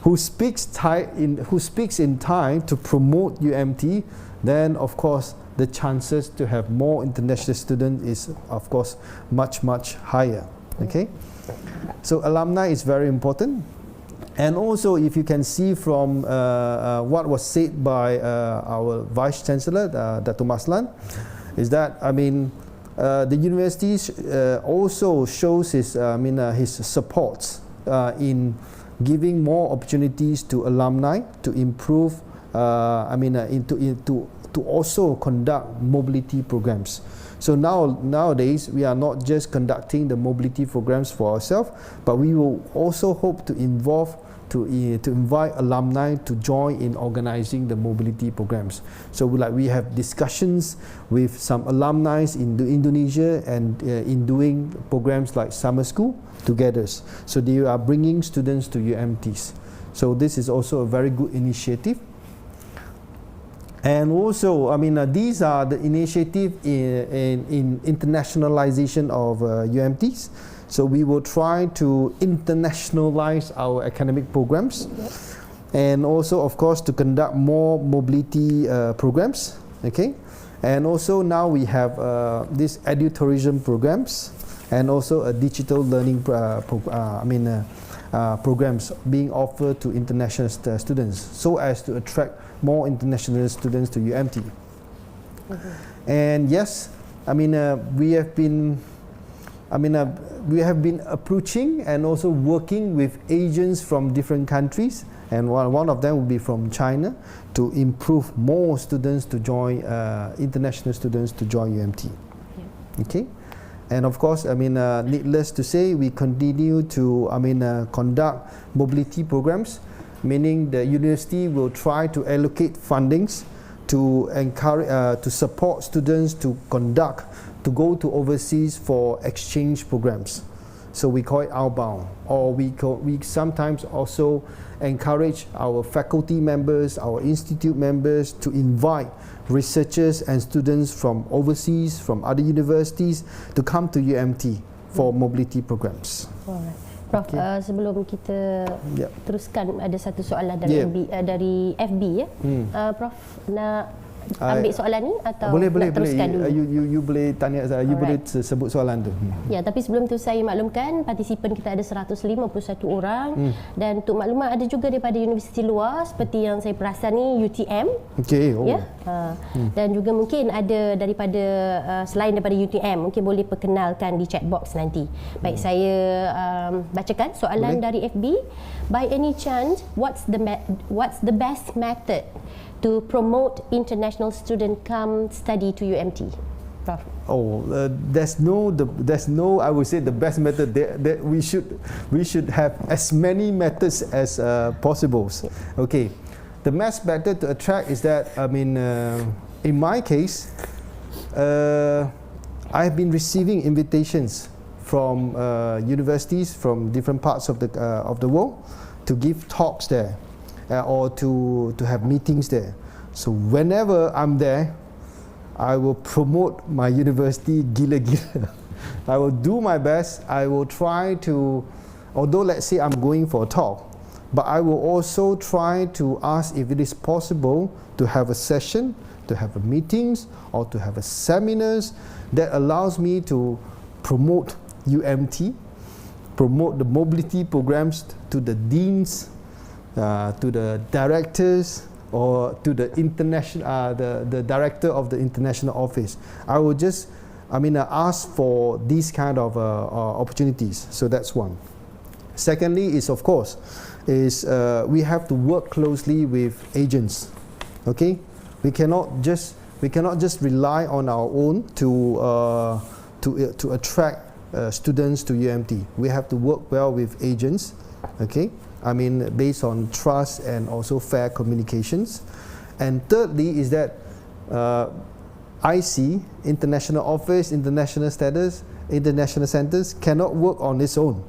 who speaks in Thai to promote UMT, then of course the chances to have more international students is of course much higher. Okay, so alumni is very important. And also, if you can see from what was said by our Vice Chancellor, Dato' Maslan, is that the universities also shows his support in giving more opportunities to alumni to improve, to also conduct mobility programs. So nowadays we are not just conducting the mobility programs for ourselves, but we will also hope to invite alumni to join in organizing the mobility programs. So we have discussions with some alumni in Indonesia and in doing programs like summer school together. So they are bringing students to UMTs. So this is also a very good initiative. And also, I mean, these are the initiative in internationalization of UMTs. So we will try to internationalize our academic programs, and also, of course, to conduct more mobility programs. Okay, and also now we have these edutourism programs, and also a digital learning programs being offered to international students, so as to attract more international students to UMT. And yes, I mean, we have been approaching and also working with agents from different countries, and one of them will be from China, to improve more students to join, international students to join UMT. Okay. And of course, I mean, needless to say, we continue to, conduct mobility programs, meaning the university will try to allocate fundings to encourage, to support students to go to overseas for exchange programs. So we call it outbound, or we sometimes also encourage our faculty members, our institute members to invite researchers and students from overseas, from other universities, to come to UMT for mobility programs. Alright. Prof, sebelum kita teruskan, ada satu soalan dari FB ya. Prof nak ambil soalan ni atau boleh teruskan dulu? You boleh tanya saya, you boleh sebut soalan tu. Ya, tapi sebelum tu saya maklumkan partisipan kita ada 151 orang, dan untuk maklumat ada juga daripada universiti luar seperti yang saya perasan ni UTM. Okey. Oh. Ya. Dan juga mungkin ada daripada selain daripada UTM, mungkin boleh perkenalkan di chat box nanti. Baik, saya bacakan soalan dari FB. By any chance, what's the best method to promote international student come study to UMT? Prof. There's no. I would say the best method. That we should have as many methods as possible. Okay, the best method to attract is that, I mean, in my case, I've been receiving invitations from universities from different parts of the world to give talks there. Or to have meetings there. So whenever I'm there, I will promote my university gila-gila. I will do my best. I will try to, although let's say I'm going for a talk, but I will also try to ask if it is possible to have a session, to have a meetings, or to have a seminars that allows me to promote UMT, promote the mobility programs to the deans, to the directors, or to the international, the director of the international office. I will just, ask for these kind of opportunities. So that's one. Secondly is, of course, we have to work closely with agents. Okay, we cannot just rely on our own to attract students to UMT. We have to work well with agents. Okay. Based on trust and also fair communications. And thirdly is that IC, international office, international status, international centers cannot work on its own.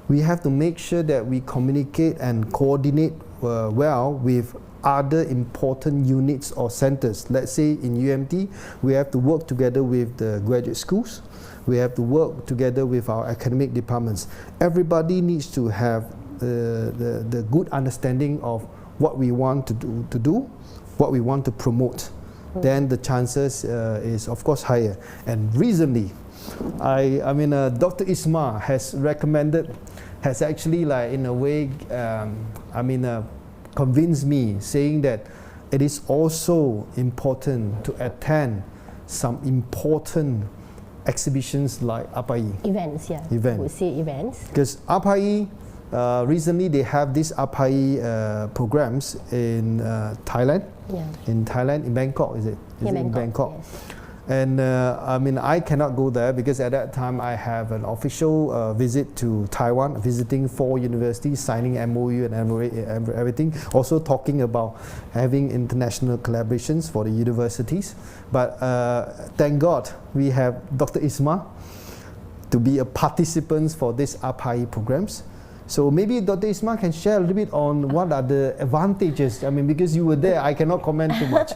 We have to make sure that we communicate and coordinate well with other important units or centers. Let's say in UMT, we have to work together with the graduate schools. We have to work together with our academic departments. Everybody needs to have the good understanding of what we want to do, what we want to promote. Then the chances is of course higher. And recently, Dr. Isma has actually like in a way, convinced me, saying that it is also important to attend some important exhibitions like APAI. Events, yeah. Events. We see events. Because APAI, recently they have these APAI programs in Thailand. Yeah. In Thailand, in Bangkok, is it? Is it in Bangkok? Yes. And I cannot go there because at that time I have an official visit to Taiwan, visiting 4 universities, signing MOU and everything. Also talking about having international collaborations for the universities. But thank God we have Dr. Isma to be a participant for these APAI programs. So maybe Dr. Isma can share a little bit on what are the advantages. I mean, because you were there, I cannot comment too much.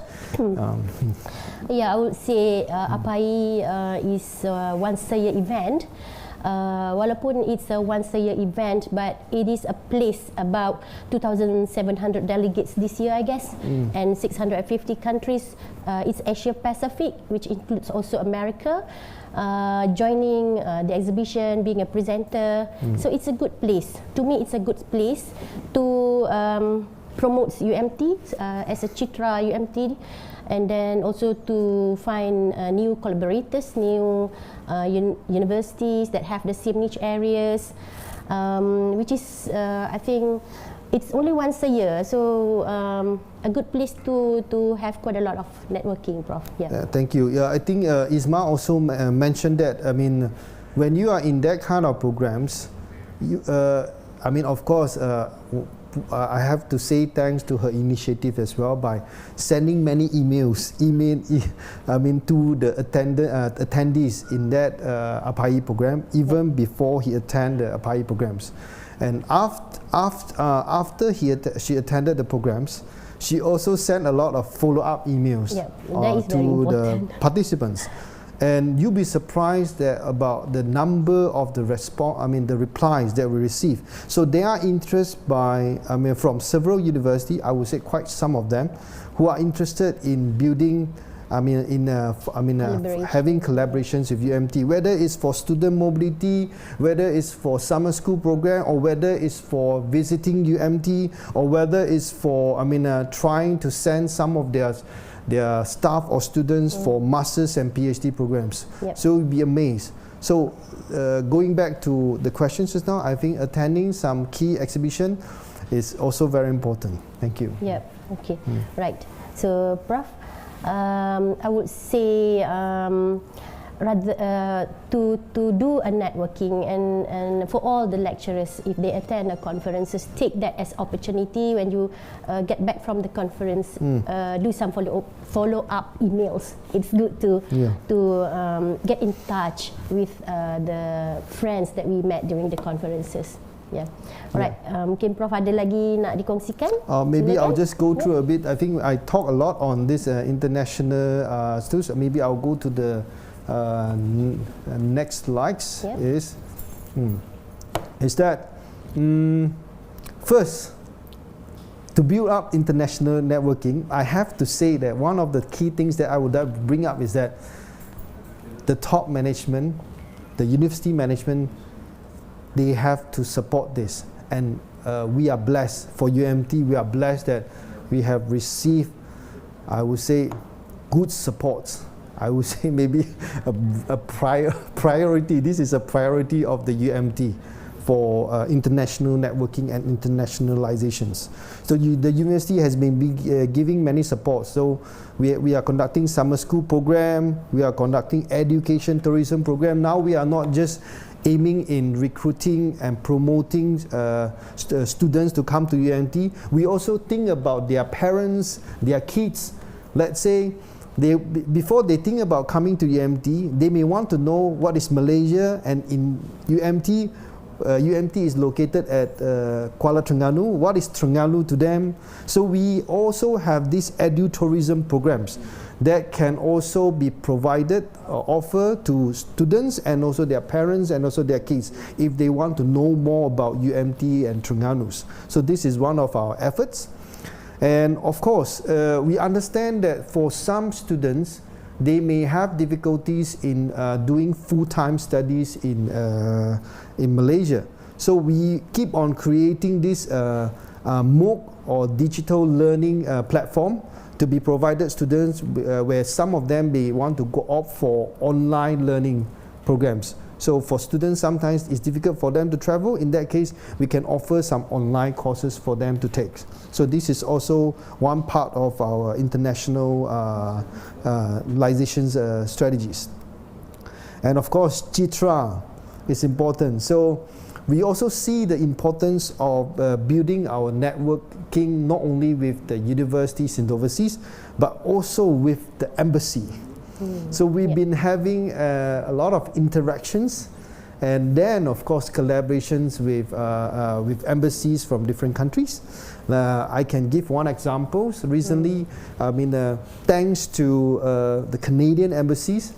Yeah, I would say APAI is a once-a-year event. Walaupun it's a once-a-year event, but it is a place about 2,700 delegates this year, I guess, and 650 countries. It's Asia Pacific, which includes also America, joining the exhibition, being a presenter. So it's a good place. To me, it's a good place to promote UMT as a Citra UMT. And then also to find new collaborators, new universities that have the same niche areas, which is, I think, it's only once a year, so a good place to have quite a lot of networking, Prof. Yeah. Thank you. Yeah, I think Isma also mentioned that. I mean, when you are in that kind of programs, you, I mean, of course, I have to say thanks to her initiative as well by sending many emails, to the attendees in that APAI program, even before he attended the APAI programs. And after she attended the programs, she also sent a lot of follow-up emails to the participants. And you'll be surprised about the number of the replies that we receive. So there are interest from several universities, I would say quite some of them, who are interested in building, having collaborations with UMT, whether it's for student mobility, whether it's for summer school program, or whether it's for visiting UMT, or whether it's for, trying to send some of their staff or students for masters and PhD programs. So you'll be amazed. So going back to the questions just now, I think attending some key exhibition is also very important. Thank you. Yeah. Okay. Right. So, Prof, I would say rather to do a networking and for all the lecturers, if they attend the conferences, take that as opportunity. When you get back from the conference, do some follow-up emails. It's good to get in touch with the friends that we met during the conferences. Yeah. Alright. Mungkin Prof ada lagi nak dikongsikan? Maybe I'll just go through a bit. I think I talk a lot on this international students. Maybe I'll go to the next slides. Is that first, to build up international networking, I have to say that one of the key things that I would bring up is that the top management, the university management, they have to support this. And we are blessed for UMT. We are blessed that we have received, I would say, good support. I would say maybe a priority. This is a priority of the UMT for international networking and internationalizations. So the university has been giving many supports. So we are conducting summer school program. We are conducting education tourism program. Now we are not just aiming in recruiting and promoting students to come to UMT. We also think about their parents, their kids. Let's say, before they think about coming to UMT, they may want to know what is Malaysia, and in UMT, UMT is located at Kuala Terengganu. What is Terengganu to them? So we also have these edu-tourism programs that can also be provided or offered to students and also their parents and also their kids if they want to know more about UMT and Terengganu. So this is one of our efforts. And of course, we understand that for some students, they may have difficulties in doing full-time studies in Malaysia. So we keep on creating this MOOC or digital learning platform to be provided students where some of them may want to go opt for online learning programs. So for students, sometimes it's difficult for them to travel. In that case, we can offer some online courses for them to take. So this is also one part of our internationalization strategies. And of course, Citra is important. So we also see the importance of building our networking not only with the universities and overseas, but also with the embassy. So we've been having a lot of interactions, And then, of course, collaborations with embassies from different countries. I can give one example. So recently, thanks to the Canadian embassies,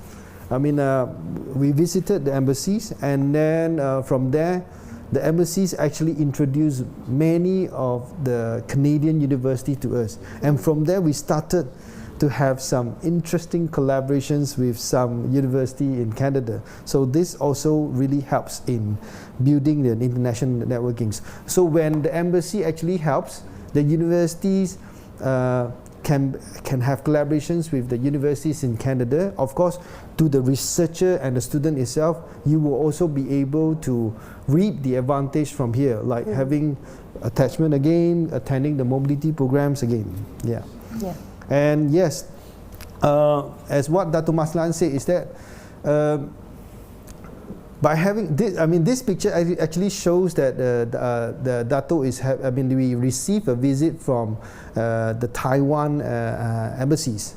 we visited the embassies, and then from there, the embassies actually introduced many of the Canadian universities to us. And from there, we started to have some interesting collaborations with some university in Canada. So this also really helps in building the international networking. So when the embassy actually helps, the universities can have collaborations with the universities in Canada. Of course, to the researcher and the student itself, you will also be able to reap the advantage from here, like having attachment again, attending the mobility programs again. Yeah. And yes, as what Dato' Maslan said, is that by having this, this picture actually shows that the Dato' we received a visit from the Taiwan embassies.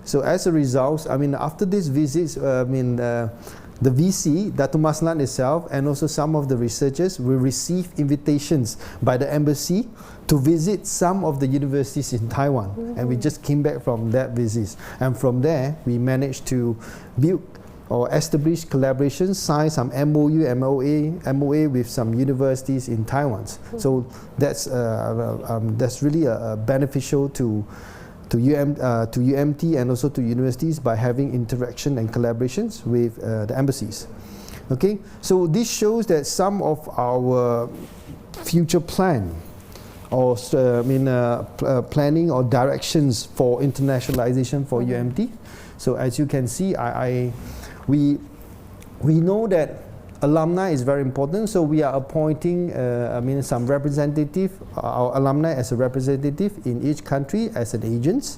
So as a result, after these visits, the VC, Dato' Maslan itself, and also some of the researchers will receive invitations by the embassy to visit some of the universities in Taiwan. And we just came back from that visit. And from there, we managed to build or establish collaborations, sign some MOA with some universities in Taiwan. So that's really beneficial to UMT and also to universities by having interaction and collaborations with the embassies. Okay, so this shows that some of our future plan or planning or directions for internationalization for UMT. So as you can see, we know that alumni is very important, so we are appointing some representative, our alumni as a representative in each country as an agents.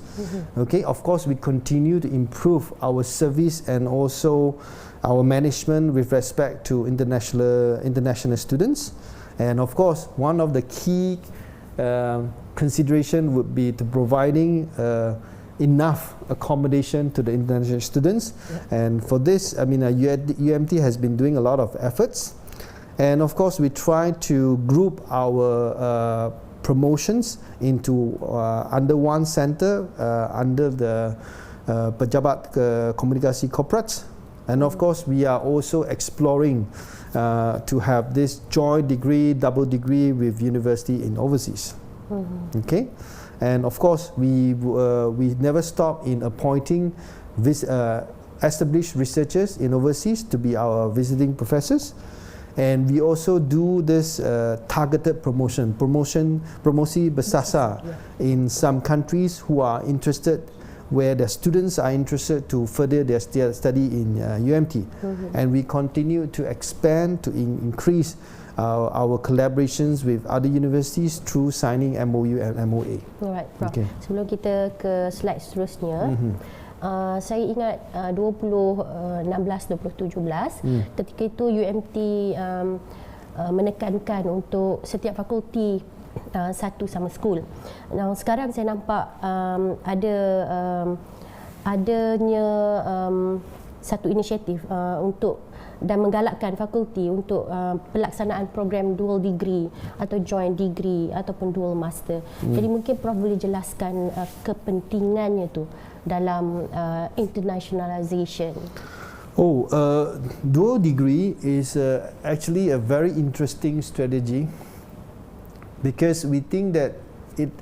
Okay, of course we continue to improve our service and also our management with respect to international students. And of course, one of the key consideration would be to providing enough accommodation to the international students. And for this, UMT has been doing a lot of efforts. And of course, we try to group our promotions into under one center, under the Pejabat Komunikasi Korporat. And of course, we are also exploring to have this joint degree, double degree with university in overseas. Okay, and of course we never stop in appointing established researchers in overseas to be our visiting professors, and we also do this targeted promosi bersasar in some countries who are interested, where the students are interested to further their study in UMT. And we continue to expand, to increase our collaborations with other universities through signing MOU and MOA. Alright, Prof. Okay. Sebelum kita ke slide seterusnya, saya ingat 2016-2017 ketika itu UMT menekankan untuk setiap fakulti satu sama school. Nah, sekarang saya nampak adanya satu inisiatif untuk dan menggalakkan fakulti untuk pelaksanaan program dual degree atau joint degree ataupun dual master. Jadi mungkin Prof boleh jelaskan kepentingannya tu dalam internationalization. Dual degree is actually a very interesting strategy, because we think that it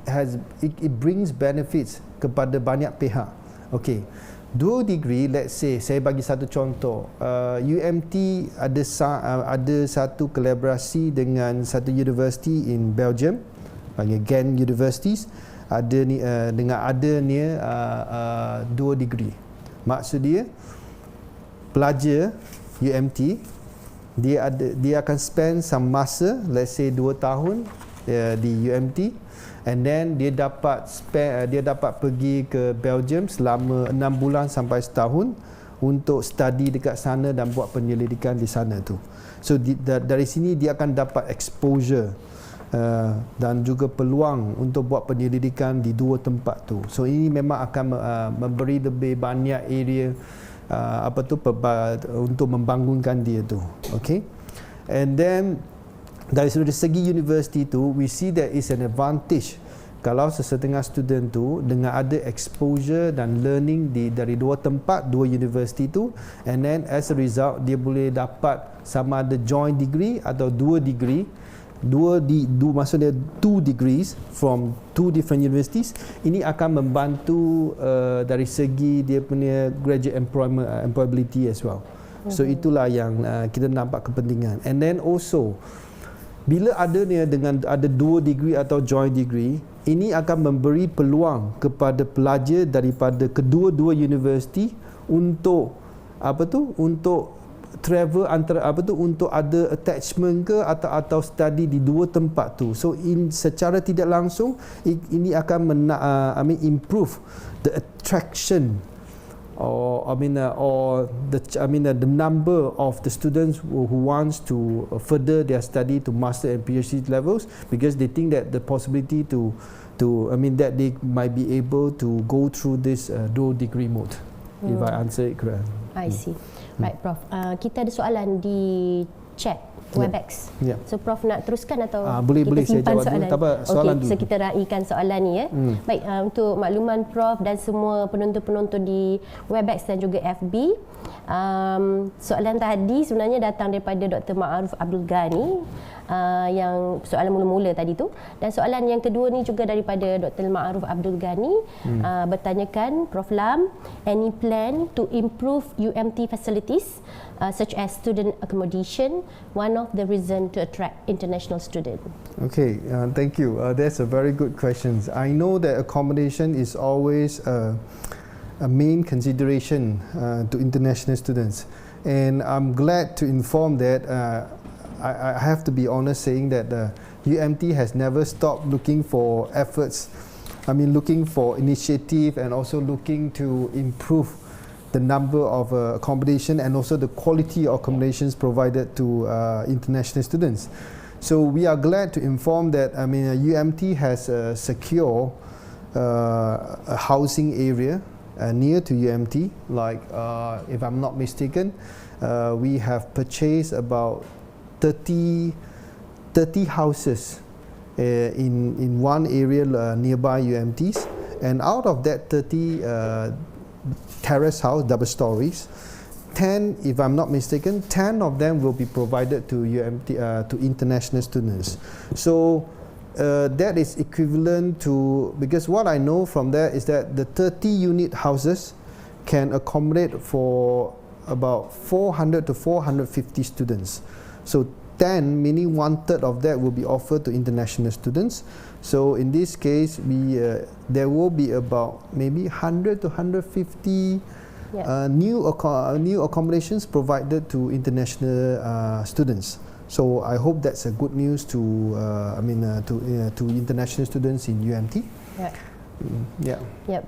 brings benefits kepada banyak pihak. Okay, dual degree, let's say saya bagi satu contoh, UMT ada satu kolaborasi dengan satu university in Belgium, panggil Ghent Universities, dual degree. Maksud dia, pelajar UMT dia akan spend some masa, let's say 2 tahun di UMT, and then dia dapat pergi ke Belgium selama 6 bulan sampai setahun untuk study dekat sana dan buat penyelidikan di sana tu. So dari sini dia akan dapat exposure dan juga peluang untuk buat penyelidikan di dua tempat tu. So ini memang akan memberi lebih banyak area untuk membangunkan dia tu. Okay, and then dari segi universiti tu, we see that is an advantage kalau sesetengah student tu dengan ada exposure dan learning dari dua tempat, dua universiti tu, and then as a result dia boleh dapat sama ada joint degree atau dua degree, maksudnya 2 degrees from 2 different universities. Ini akan membantu dari segi dia punya graduate employability as well. So itulah yang kita nampak kepentingan. And then also bila adanya dengan ada 2 degree atau joint degree, ini akan memberi peluang kepada pelajar daripada kedua-dua universiti untuk untuk travel antara untuk ada attachment ke atau study di dua tempat tu. So secara tidak langsung ini akan improve the attraction or the number of the students who wants to further their study to master and PhD levels, because they think that the possibility that they might be able to go through this dual degree mode. If I answer it correct. I see. Right, Prof. Kita ada soalan di chat Webex. Yeah. So Prof nak teruskan atau boleh kita simpan saya jawab soalan? soalan Okey, so kita raikan soalan ni ya. Baik, untuk makluman Prof dan semua penonton-penonton di Webex dan juga FB, soalan tadi sebenarnya datang daripada Dr. Ma'aruf Abdul Ghani, yang soalan mula-mula tadi tu, dan soalan yang kedua ni juga daripada Dr. Ma'aruf Abdul Ghani, bertanyakan, Prof Lam, any plan to improve UMT facilities such as student accommodation, one of the reason to attract international student? Okay, thank you. That's a very good question. I know that accommodation is always a main consideration to international students, and I'm glad to inform that I have to be honest saying that UMT has never stopped looking for efforts, looking for initiative, and also looking to improve the number of accommodation and also the quality of accommodations provided to international students. So we are glad to inform that UMT has secure a housing area near to UMT. Like if I'm not mistaken, we have purchased about 30 houses in one area nearby UMTs, and out of that 30 terrace house, double stories, 10, if I'm not mistaken, 10 of them will be provided to UMT to international students. So that is equivalent to, because what I know from there is that the 30 unit houses can accommodate for about 400 to 450 students. So 10, meaning 1/3 of that will be offered to international students. So in this case, there will be about maybe 100 to 150 new accommodations provided to international students. So I hope that's a good news to to international students in UMT.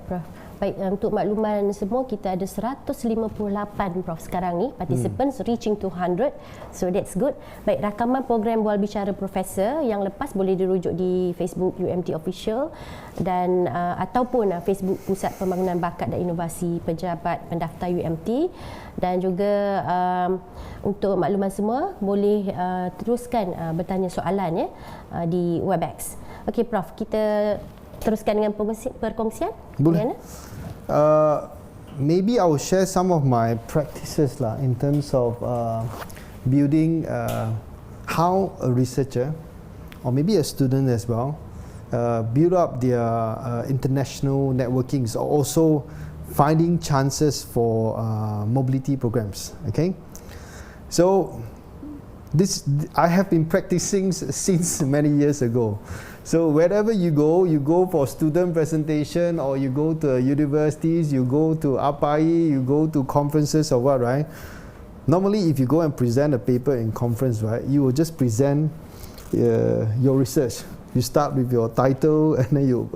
Prof. Baik, untuk makluman semua, kita ada 158 Prof sekarang ni participants, reaching to 100, so that's good. Baik, rakaman program Bual Bicara Profesor yang lepas boleh dirujuk di Facebook UMT Official dan ataupun Facebook Pusat Pembangunan Bakat dan Inovasi Pejabat Pendaftar UMT, dan juga untuk makluman semua boleh teruskan bertanya soalan di Webex. Okey Prof, kita teruskan dengan perkongsian. Boleh. Maybe I will share some of my practices in terms of building how a researcher or maybe a student as well build up their international networkings, or also finding chances for mobility programs. Okay, so this I have been practicing since many years ago. So wherever you go for student presentation, or you go to universities, you go to APAI, you go to conferences or what, right? Normally, if you go and present a paper in conference, right, you will just present your research. You start with your title, and then you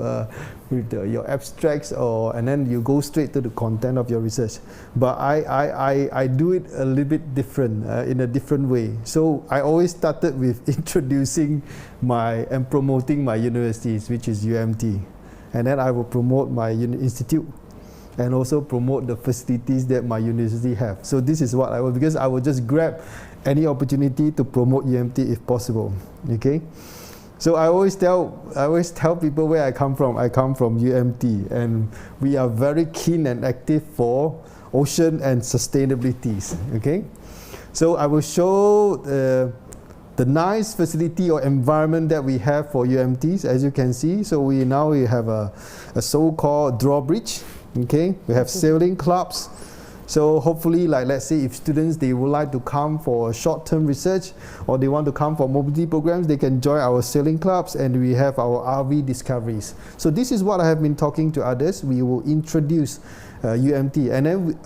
with your abstracts, and then you go straight to the content of your research. But I do it a little bit different, in a different way. So I always started with introducing and promoting my universities, which is UMT, and then I will promote my institute, and also promote the facilities that my university have. So this is what I will, because I will just grab any opportunity to promote UMT if possible. Okay. So I always tell people where I come from. I come from UMT, and we are very keen and active for ocean and sustainability. Okay. So I will show the nice facility or environment that we have for UMTs, as you can see. So we have a so-called drawbridge. Okay, we have sailing clubs. So hopefully, like let's say if students they would like to come for short-term research or they want to come for mobility programs, they can join our sailing clubs, and we have our RV discoveries. So this is what I have been talking to others. We will introduce UMT, and then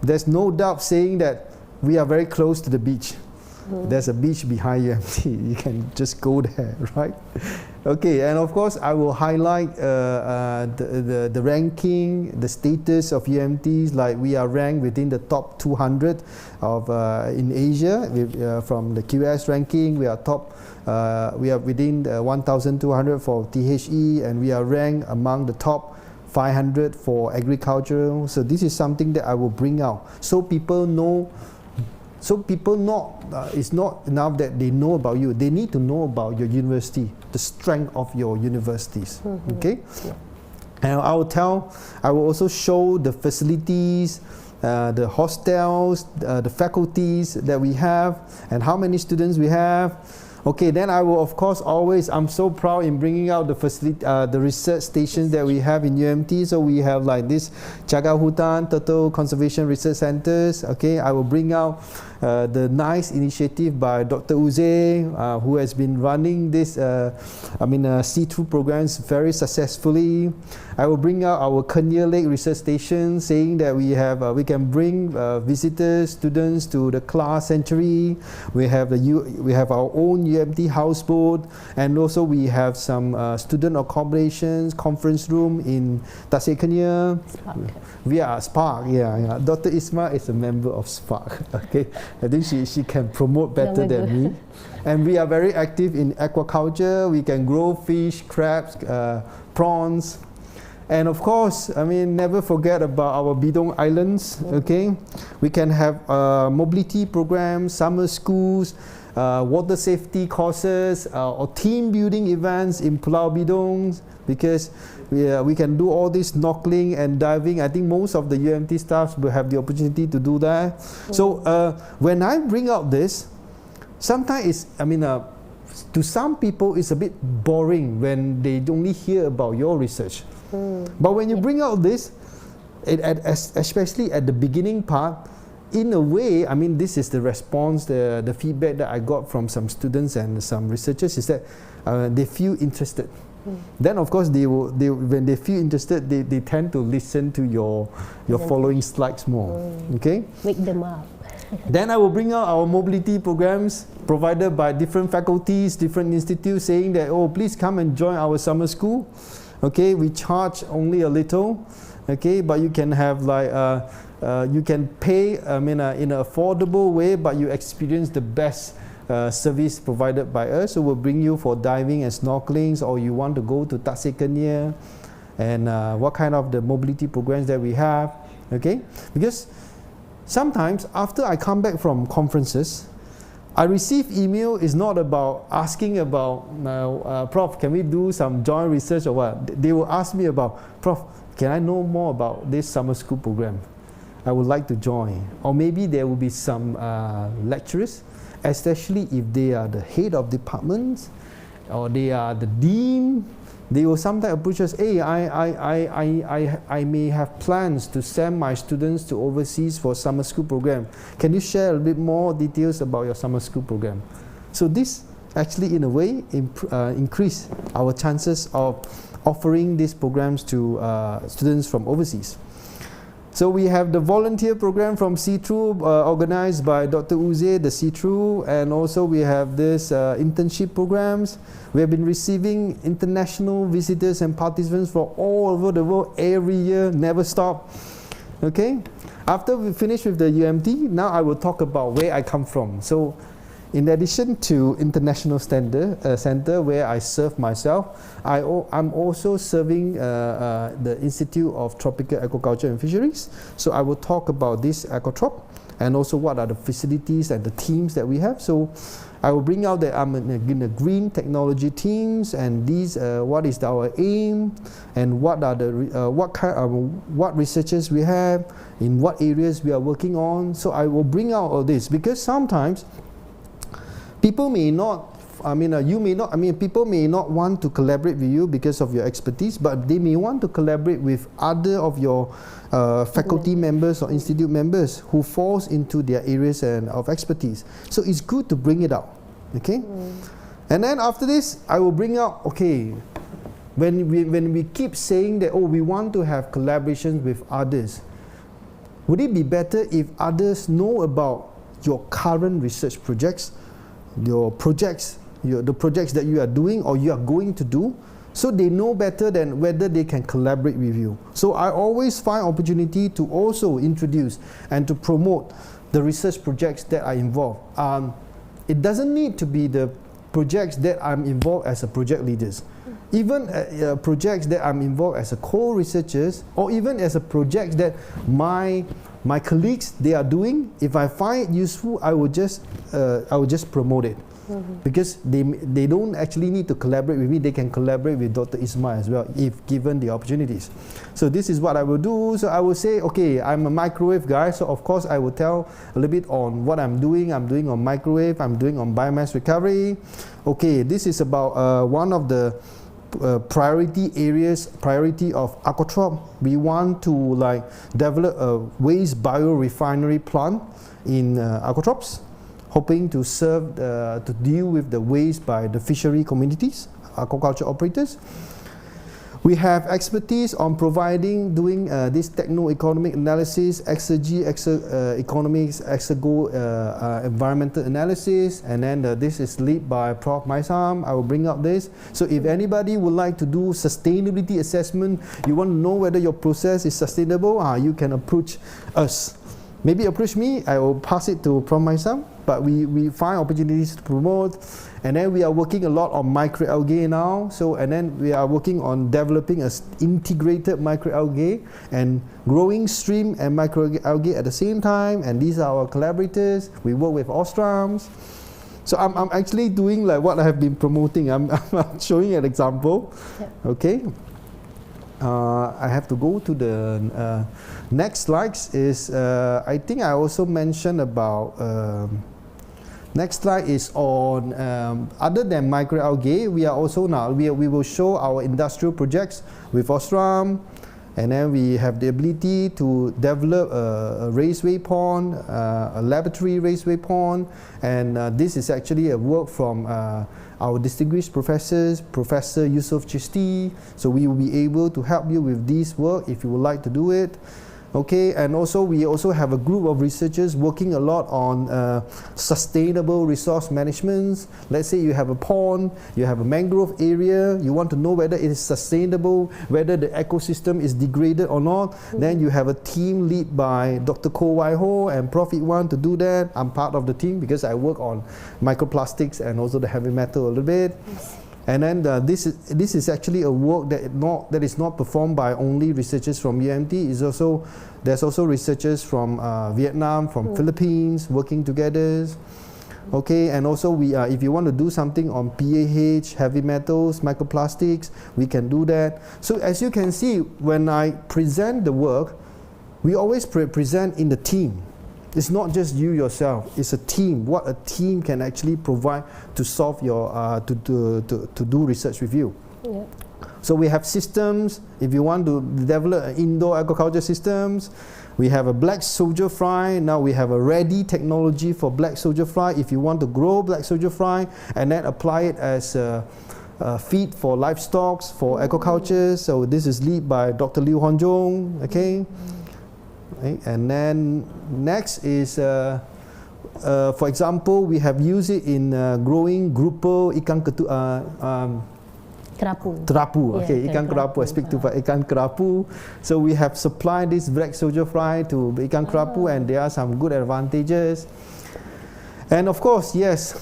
there's no doubt saying that we are very close to the beach. There's a beach behind UMT. You can just go there, right? Okay, and of course I will highlight the ranking, the status of UMTs. Like we are ranked within the top 200 of in Asia from the QS ranking. We are we are within 1,200 for THE, and we are ranked among the top 500 for agricultural. So this is something that I will bring out, so people know. So people it's not enough that they know about you. They need to know about your university, the strength of your universities. Okay, and I will also show the facilities, the hostels, the faculties that we have, and how many students we have. Okay, then I will of course I'm so proud in bringing out the facility, the research stations that we have in UMT. So we have like this Jaga Hutan Turtle Conservation Research Centers. Okay, I will bring out the nice initiative by Dr. Uze, who has been running this see-through programs very successfully. I will bring out our Kenya Lake Research Station, saying that we can bring visitors, students to the class sanctuary. We have our own UMT houseboat, and also we have some student accommodations, conference room in Tasik Kenya. We are Spark, yeah. Dr. Isma is a member of Spark. Okay, I think she can promote better than me. And we are very active in aquaculture. We can grow fish, crabs, prawns. And of course, never forget about our Bidong Islands. Okay, we can have mobility programs, summer schools, water safety courses, or team building events in Pulau Bidong, because we can do all this snorkeling and diving. I think most of the UMT staffs will have the opportunity to do that. So when I bring out this, sometimes to some people it's a bit boring when they only hear about your research. But when you bring out this, especially at the beginning part, in a way, this is the response, the feedback that I got from some students and some researchers, is that they feel interested. Then of course when they feel interested, they tend to listen to your following slides more. Okay? Wake them up. Then I will bring out our mobility programs provided by different faculties, different institutes, saying that, oh, please come and join our summer school. Okay, we charge only a little. Okay, but you can have you can pay in an affordable way, but you experience the best service provided by us. So we'll bring you for diving and snorkeling, or you want to go to Tasik Kenya, and what kind of the mobility programs that we have. Okay, because sometimes after I come back from conferences, I receive email is not about asking about, Prof, can we do some joint research or what? They will ask me about, Prof, can I know more about this summer school program? I would like to join. Or maybe there will be some lecturers, especially if they are the head of departments or they are the dean. They will sometimes approach us, hey, I may have plans to send my students to overseas for summer school program. Can you share a little bit more details about your summer school program? So this actually in a way increase our chances of offering these programs to students from overseas. So we have the volunteer program from See-Through, organized by Dr. Uze, the See-Through, and also we have this internship programs. We have been receiving international visitors and participants from all over the world every year, never stop. Okay? After we finish with the UMT, now I will talk about where I come from. So in addition to International Center where I serve myself, I'm also serving the Institute of Tropical Aquaculture and Fisheries. So I will talk about this aquatrop and also what are the facilities and the teams that we have. So I will bring out that I'm in the green technology teams, and these what is our aim, and what are the what researchers we have, in what areas we are working on. So I will bring out all this because sometimes people may not. People may not want to collaborate with you because of your expertise, but they may want to collaborate with other of your faculty members or institute members who falls into their areas of expertise. So it's good to bring it out, okay? And then after this, I will bring out, okay, when we keep saying that, oh, we want to have collaborations with others, would it be better if others know about your current research projects, your projects, the projects that you are doing or you are going to do, so they know better than whether they can collaborate with you. So I always find opportunity to also introduce and to promote the research projects that are involved. It doesn't need to be the projects that I'm involved as a project leaders. Even projects that I'm involved as a co-researchers, or even as a project that my colleagues they are doing, if I find it useful, I will just promote it. Because they don't actually need to collaborate with me, they can collaborate with Dr. Isma as well if given the opportunities. So this is what I will do. So I will say, okay, I'm a microwave guy, so of course I will tell a little bit on what I'm doing. I'm doing on microwave, I'm doing on biomass recovery. Okay, this is about one of the priority of aquatrop. We want to develop a waste biorefinery plant in aquatrops, hoping to serve to deal with the waste by the fishery communities, aquaculture operators. We have expertise on doing this techno-economic analysis, exergy, economics, exergo, environmental analysis, and then this is led by Prof. Maisam. I will bring up this. So if anybody would like to do sustainability assessment, you want to know whether your process is sustainable, you can approach us. Maybe approach me, I will pass it to Prof. Maisam, but we find opportunities to promote. And then we are working a lot on microalgae now. So, and then we are working on developing an integrated microalgae and growing stream and microalgae at the same time. And these are our collaborators. We work with Ostrams. So I'm actually doing like what I have been promoting. I'm showing an example. Okay. I have to go to the next slides. I think I also mentioned about. Next slide is on other than microalgae, we are also now we will show our industrial projects with Ostram, and then we have the ability to develop a raceway pond, a laboratory raceway pond, and this is actually a work from our distinguished professors, Professor Yusuf Chisti. So we will be able to help you with this work if you would like to do it. Okay, and also we also have a group of researchers working a lot on sustainable resource management. Let's say you have a pond, you have a mangrove area, you want to know whether it is sustainable, whether the ecosystem is degraded or not. Then you have a team led by Dr. Ko Wai Ho and Prof. Itwan to do that. I'm part of the team because I work on microplastics and also the heavy metal a little bit. And then this is actually a work that is not performed by only researchers from UMT. There's also researchers from Vietnam, from Philippines working together. Okay, and also we if you want to do something on PAH, heavy metals, microplastics, we can do that. So as you can see, when I present the work, we always present in the team. It's not just you yourself, it's a team. What a team can actually provide to solve your, to do research with you. Yeah. So we have systems. If you want to develop indoor aquaculture systems, we have a black soldier fry. Now we have a ready technology for black soldier fry. If you want to grow black soldier fry and then apply it as feed for livestock, for aquaculture. So this is led by Dr. Liu Honjong, okay? Right. And then next is, for example, we have used it in growing grouper ikan kerapu. Okay, ikan kerapu. I speak to ikan kerapu. So we have supplied this black soldier fry to ikan kerapu, and there are some good advantages. And of course, yes,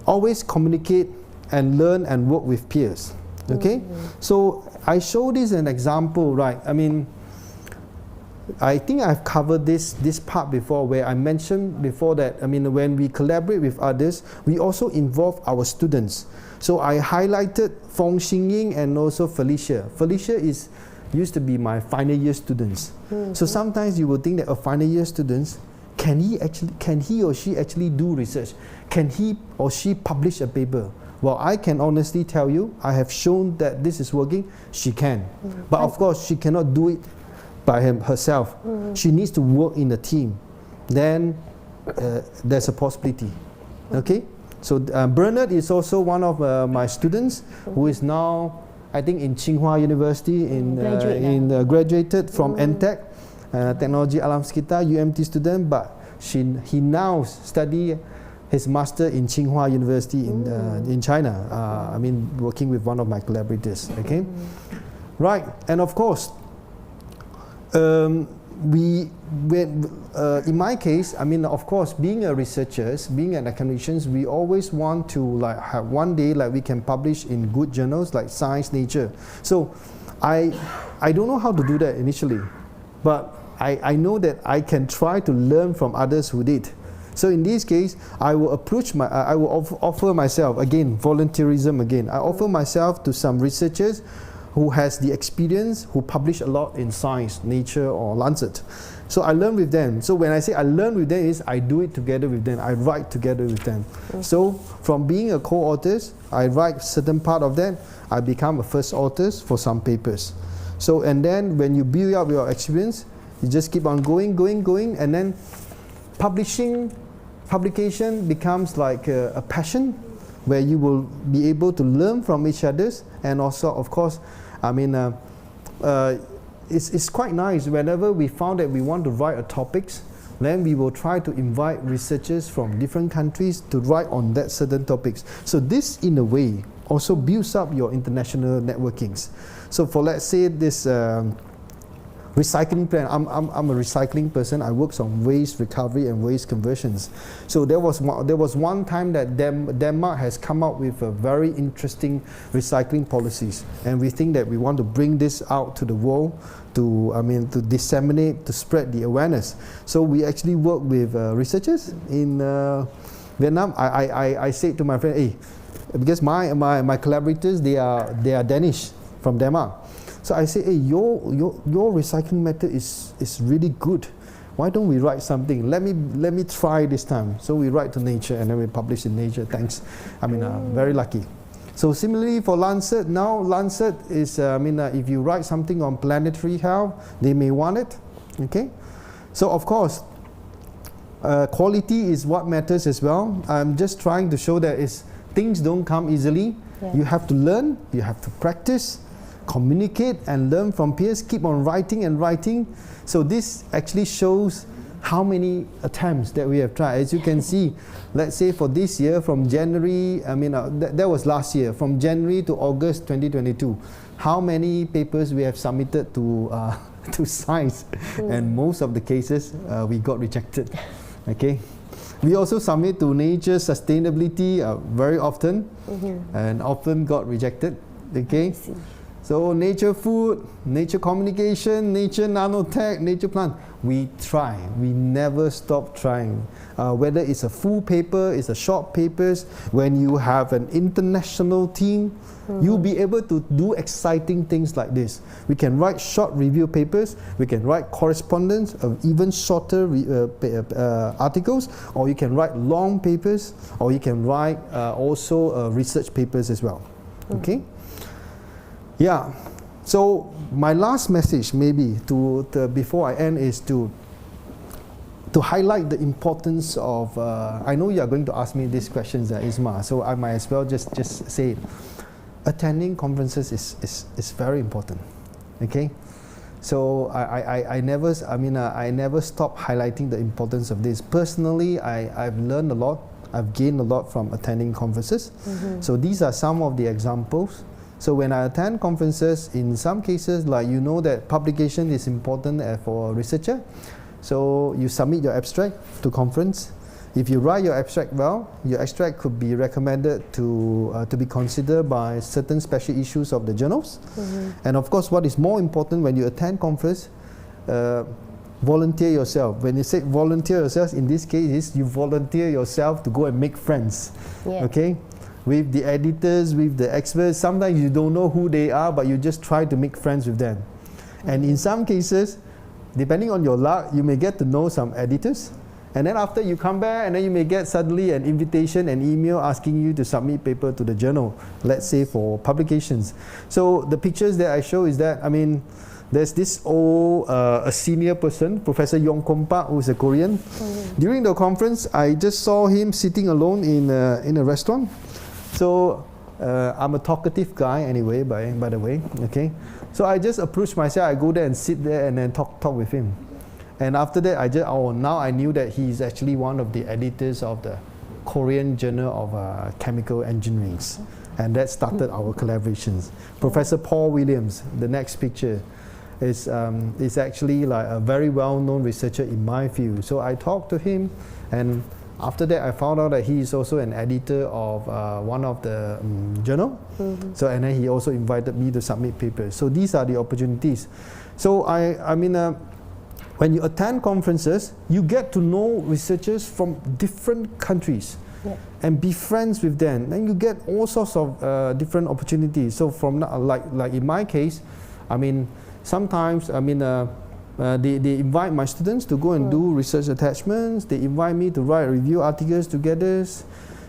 always communicate and learn and work with peers. Okay, so I show this an example, right? I mean, I think I've covered this part before, where I mentioned before that, I mean, when we collaborate with others, we also involve our students. So I highlighted Fong Xingying and also Felicia. Felicia used to be my final year students. So sometimes you will think that a final year students, can he or she actually do research? Can he or she publish a paper? Well, I can honestly tell you, I have shown that this is working. She can, but of course she cannot do it by herself. She needs to work in a team. Then there's a possibility. Okay, so Bernard is also one of my students who is now, I think, in Tsinghua University, graduated from NTech, Technology Alam Sekitar, UMT student, but he now study his master in Tsinghua University in China. I mean, working with one of my collaborators. Okay, right, and of course, in my case, I mean, of course, being a researchers, being an academicians, we always want to like have one day like we can publish in good journals like Science, Nature. So I don't know how to do that initially, but I know that I can try to learn from others who did. So in this case, I will offer myself, again, volunteerism again. I offer myself to some researchers who has the experience, who publish a lot in Science, Nature or Lancet. So I learn with them. So when I say I learn with them, is I do it together with them. I write together with them. So from being a co-author, I write certain part of that. I become a first author for some papers. So and then when you build up your experience, you just keep on going, and then publication becomes like a passion, where you will be able to learn from each other, and also, of course, I mean, it's quite nice whenever we found that we want to write a topics, then we will try to invite researchers from different countries to write on that certain topics. So this, in a way, also builds up your international networkings. So for, let's say, this recycling plan. I'm a recycling person. I work on waste recovery and waste conversions. So there was one time that Denmark has come up with a very interesting recycling policies, and we think that we want to bring this out to the world to disseminate, to spread the awareness. So we actually work with researchers in Vietnam. I said to my friend, hey, because my collaborators they are Danish from Denmark. So I say, hey, your recycling method is really good. Why don't we write something? Let me try this time. So we write to Nature, and then we publish in Nature. Thanks. I mean, very lucky. So similarly for Lancet, now Lancet is, if you write something on planetary health, they may want it. Okay. So of course, quality is what matters as well. I'm just trying to show that things don't come easily. Yeah. You have to learn. You have to practice, communicate and learn from peers, keep on writing and writing. So this actually shows how many attempts that we have tried. As you can see, let's say for this year, from January, that was last year, from January to August 2022, how many papers we have submitted to Science, and most of the cases we got rejected. Okay. We also submit to Nature Sustainability very often, and often got rejected. Okay. So Nature Food, Nature Communication, Nature Nanotech, Nature Plant, we try. We never stop trying. Whether it's a full paper, it's a short papers, when you have an international team, you'll be able to do exciting things like this. We can write short review papers, we can write correspondence of even shorter articles, or you can write long papers, or you can write also research papers as well. Okay? Yeah, so my last message maybe before I end is to highlight the importance of, I know you are going to ask me these questions, Isma, so I might as well just say it. Attending conferences is very important, okay? So I never stop highlighting the importance of this. Personally, I've learned a lot, I've gained a lot from attending conferences. So these are some of the examples. So when I attend conferences, in some cases, like you know that publication is important for a researcher. So you submit your abstract to conference. if you write your abstract well, your abstract could be recommended to be considered by certain special issues of the journals. And of course, what is more important when you attend conference, volunteer yourself. When you say volunteer yourself, in this case, is you volunteer yourself to go and make friends. Okay, with the editors, with the experts. Sometimes you don't know who they are, but you just try to make friends with them. And in some cases, depending on your luck, you may get to know some editors. And then after you come back, and then you may get suddenly an invitation, an email asking you to submit paper to the journal, let's say for publications. So the pictures that I show is that, I mean, there's this old, a senior person, Professor Yong Kompak, who's a Korean. During the conference, I just saw him sitting alone in a restaurant. So I'm a talkative guy anyway, by the way, okay. So I just approach myself, I go there and sit there and then talk with him. And after that, now I knew that he's actually one of the editors of the Korean Journal of Chemical Engineering. And that started our collaborations. Professor Paul Williams, the next picture, is actually like a very well-known researcher in my field. So I talked to him, and after that I found out that he is also an editor of one of the journal. So and then he also invited me to submit papers. So these are the opportunities. So I mean, when you attend conferences, you get to know researchers from different countries. And be friends with them. Then you get all sorts of different opportunities. So from like in my case, I mean, sometimes I mean they invite my students to go and do research attachments. They invite me to write review articles together.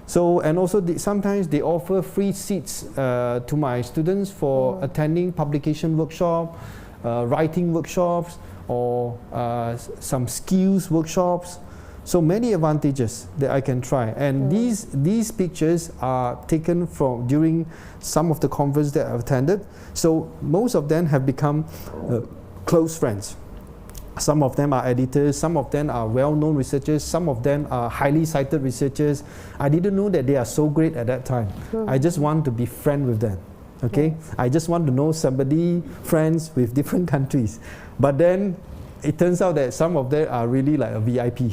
So and also sometimes they offer free seats to my students for attending publication workshop, writing workshops, or some skills workshops. So many advantages that I can try, and these pictures are taken from during some of the conferences that I've attended. So most of them have become close friends. Some of them are editors, some of them are well-known researchers, some of them are highly cited researchers. I didn't know that they are so great at that time. I just want to be friends with them. Okay, I just want to know somebody, friends with different countries. But then it turns out that some of them are really like a VIP.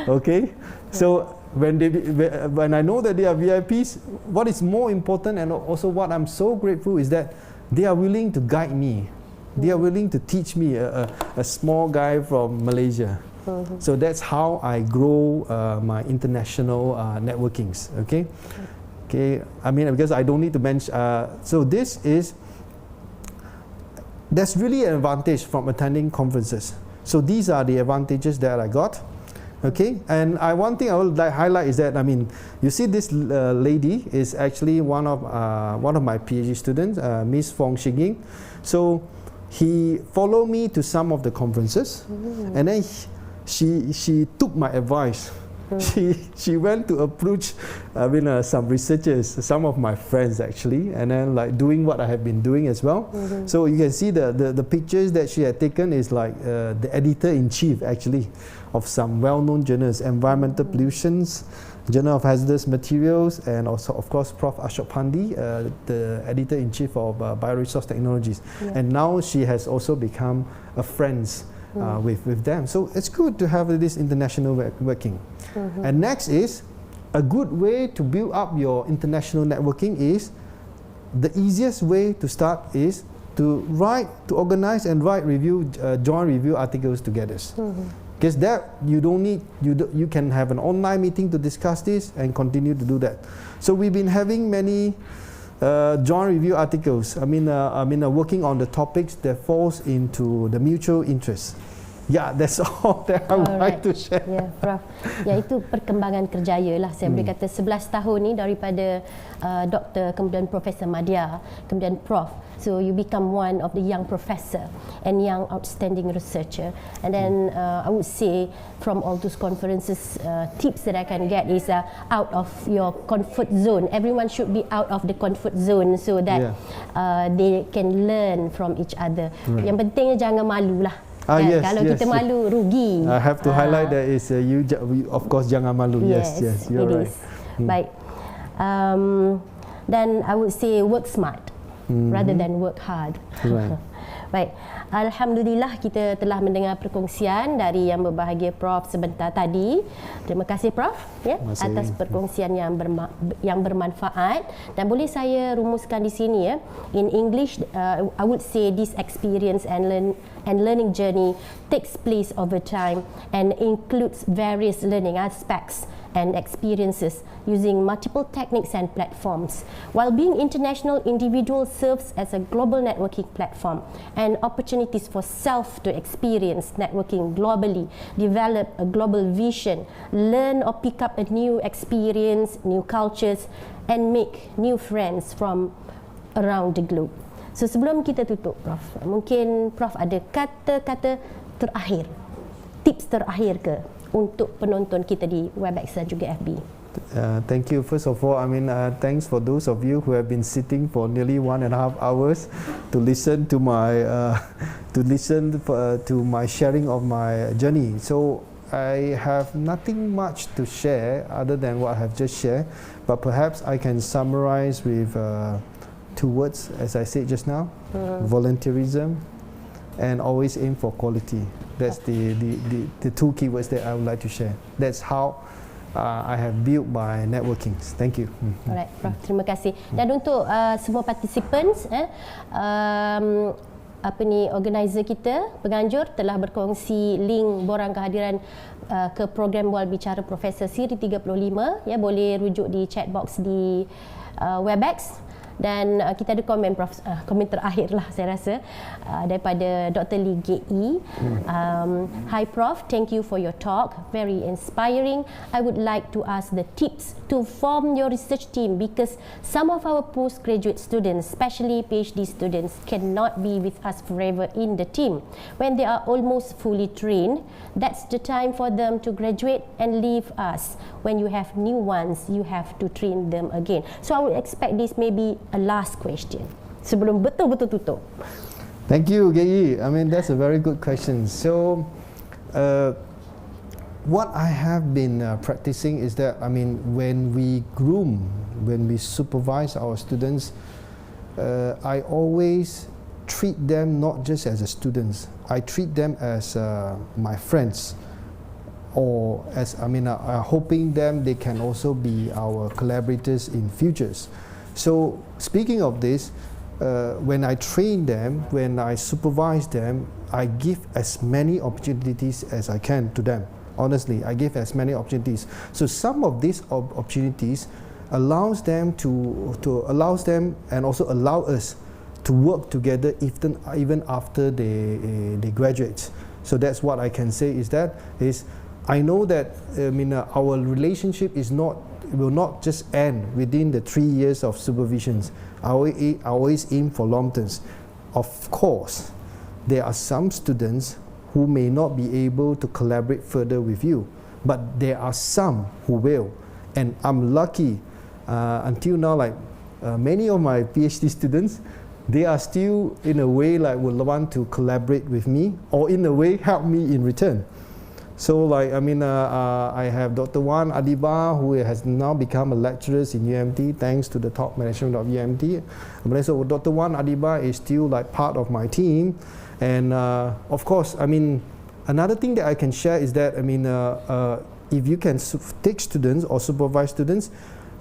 Okay. So when I know that they are VIPs, what is more important and also what I'm so grateful is that they are willing to guide me. They are willing to teach me, a small guy from Malaysia. So that's how I grow my international networkings. Okay. I mean, because I don't need to mention. So that's really an advantage from attending conferences. So these are the advantages that I got. Okay, and one thing I would like highlight is that, I mean, you see this lady is actually one of my PhD students, Miss Fong Xingying. So he followed me to some of the conferences, and then she took my advice. She went to approach, some researchers, some of my friends actually, and then like doing what I have been doing as well. So you can see the pictures that she had taken is like the editor-in-chief actually of some well-known journals, Environmental Pollutions, Journal of Hazardous Materials, and also of course Prof. Ashok Pandey, the editor-in-chief of Bioresource Technologies. And now she has also become a friend with them. So it's good to have this international working. And next is, a good way to build up your international networking is, the easiest way to start is to organize and write joint review articles together. Because that you can have an online meeting to discuss this and continue to do that. So we've been having many joint review articles. I mean, working on the topics that falls into the mutual interest. Yeah, that's all that I would like to share. Ya, Prof. Ya, itu perkembangan kerjaya lah. Saya boleh kata 11 tahun ni daripada doktor, kemudian Profesor Madya, kemudian Prof. So you become one of the young professor and young outstanding researcher. And then I would say from all those conferences, tips that I can get is out of your comfort zone. Everyone should be out of the comfort zone so that they can learn from each other. Yang pentingnya jangan malu lah. Kalau kita malu, rugi. I have to highlight that is of course jangan malu. Yes, you're right. Baik. Then I would say work smart rather than work hard. Right. Baik. Alhamdulillah kita telah mendengar perkongsian dari yang berbahagia Prof sebentar tadi. Terima kasih Prof ya atas perkongsian yang bermanfaat, dan boleh saya rumuskan di sini ya. In English I would say this experience and learning journey takes place over time and includes various learning aspects and experiences using multiple techniques and platforms. While being international individual serves as a global networking platform and opportunities for self to experience networking globally, develop a global vision, learn or pick up a new experience, new cultures, and make new friends from around the globe. So sebelum kita tutup Prof, mungkin Prof ada kata-kata terakhir, tips terakhir ke untuk penonton kita di Webex dan juga FB. Thank you. First of all, thanks for those of you who have been sitting for nearly 1.5 hours to listen to my to my sharing of my journey. So I have nothing much to share other than what I have just shared, but perhaps I can summarize with 2 words, as I said just now: volunteerism and always aim for quality. That's the 2 keywords that I would like to share. That's how I have built my networking. Thank you. Alright, Prof. Terima kasih. Dan untuk semua participants, organizer kita, penganjur telah berkongsi link borang kehadiran ke program Bual Bicara Profesor Siri 35. Ya, boleh rujuk di chat box di Webex. Dan kita ada komen Prof, komen terakhir lah saya rasa daripada Dr. Lee GE. Hi Prof, thank you for your talk, very inspiring. I would like to ask the tips to form your research team, because some of our postgraduate students, especially PhD students, cannot be with us forever in the team. When they are almost fully trained, that's the time for them to graduate and leave us. When you have new ones, you have to train them again. So I would expect this may be a last question sebelum betul-betul tutup. Thank you, Gei. That's a very good question. So, what I have been practicing is that, when we groom, when we supervise our students, I always treat them not just as a students. I treat them as my friends, or as hoping them they can also be our collaborators in futures. So speaking of this, when I train them, when I supervise them, I give as many opportunities as I can to them. Honestly, I give as many opportunities. So some of these opportunities allows them and also allow us to work together even after they graduate. So that's what I can say is I know that our relationship will not just end within the 3 years of supervisions. I always aim for long terms. Of course, there are some students who may not be able to collaborate further with you, but there are some who will. And I'm lucky until now, many of my PhD students, they are still in a way would want to collaborate with me, or in a way help me in return. So I have Dr. Wan Adiba, who has now become a lecturer in UMT thanks to the top management of UMT. So Dr. Wan Adiba is still part of my team. And of course, another thing that I can share is that, if you can take students or supervise students,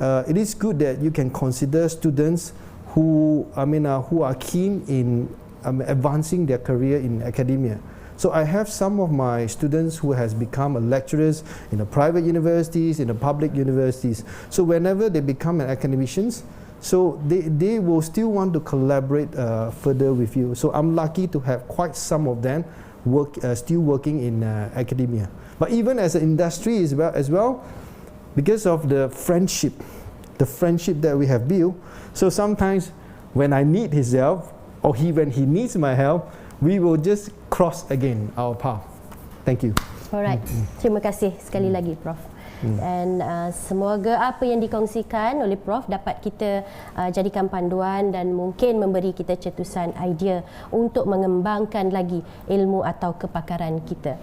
it is good that you can consider students who are keen in advancing their career in academia. So I have some of my students who has become lecturers in the private universities, in the public universities. So whenever they become an academicians, so they will still want to collaborate further with you. So I'm lucky to have quite some of them still working in academia. But even as an industry as well, because of the friendship that we have built, so sometimes when I need his help, or when he needs my help, we will just cross again our path. Thank you. Alright, terima kasih sekali lagi Prof. Dan semoga apa yang dikongsikan oleh Prof dapat kita jadikan panduan dan mungkin memberi kita cetusan idea untuk mengembangkan lagi ilmu atau kepakaran kita.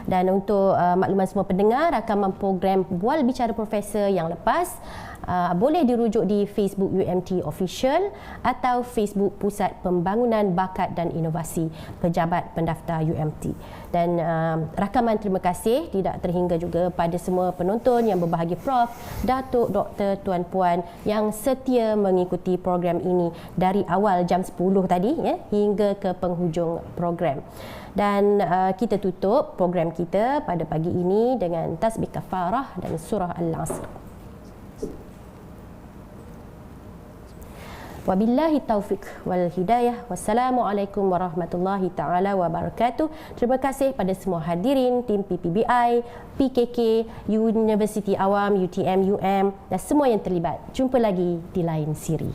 Dan untuk makluman semua pendengar, rakaman program Bual Bicara Profesor yang lepas boleh dirujuk di Facebook UMT Official atau Facebook Pusat Pembangunan Bakat dan Inovasi Pejabat Pendaftar UMT. Dan rakaman terima kasih tidak terhingga juga pada semua penonton yang berbahagia, Prof, Datuk, Doktor, Tuan-Puan yang setia mengikuti program ini dari awal jam 10 tadi hingga ke penghujung program. Dan kita tutup program kita pada pagi ini dengan tasbih kafarah dan surah Al-Asr. Wabillahi taufiq wal hidayah. Wassalamualaikum warahmatullahi taala wabarakatuh. Terima kasih pada semua hadirin, tim PPBI, PKK, Universiti Awam, UTM, UM dan semua yang terlibat. Jumpa lagi di lain Siri.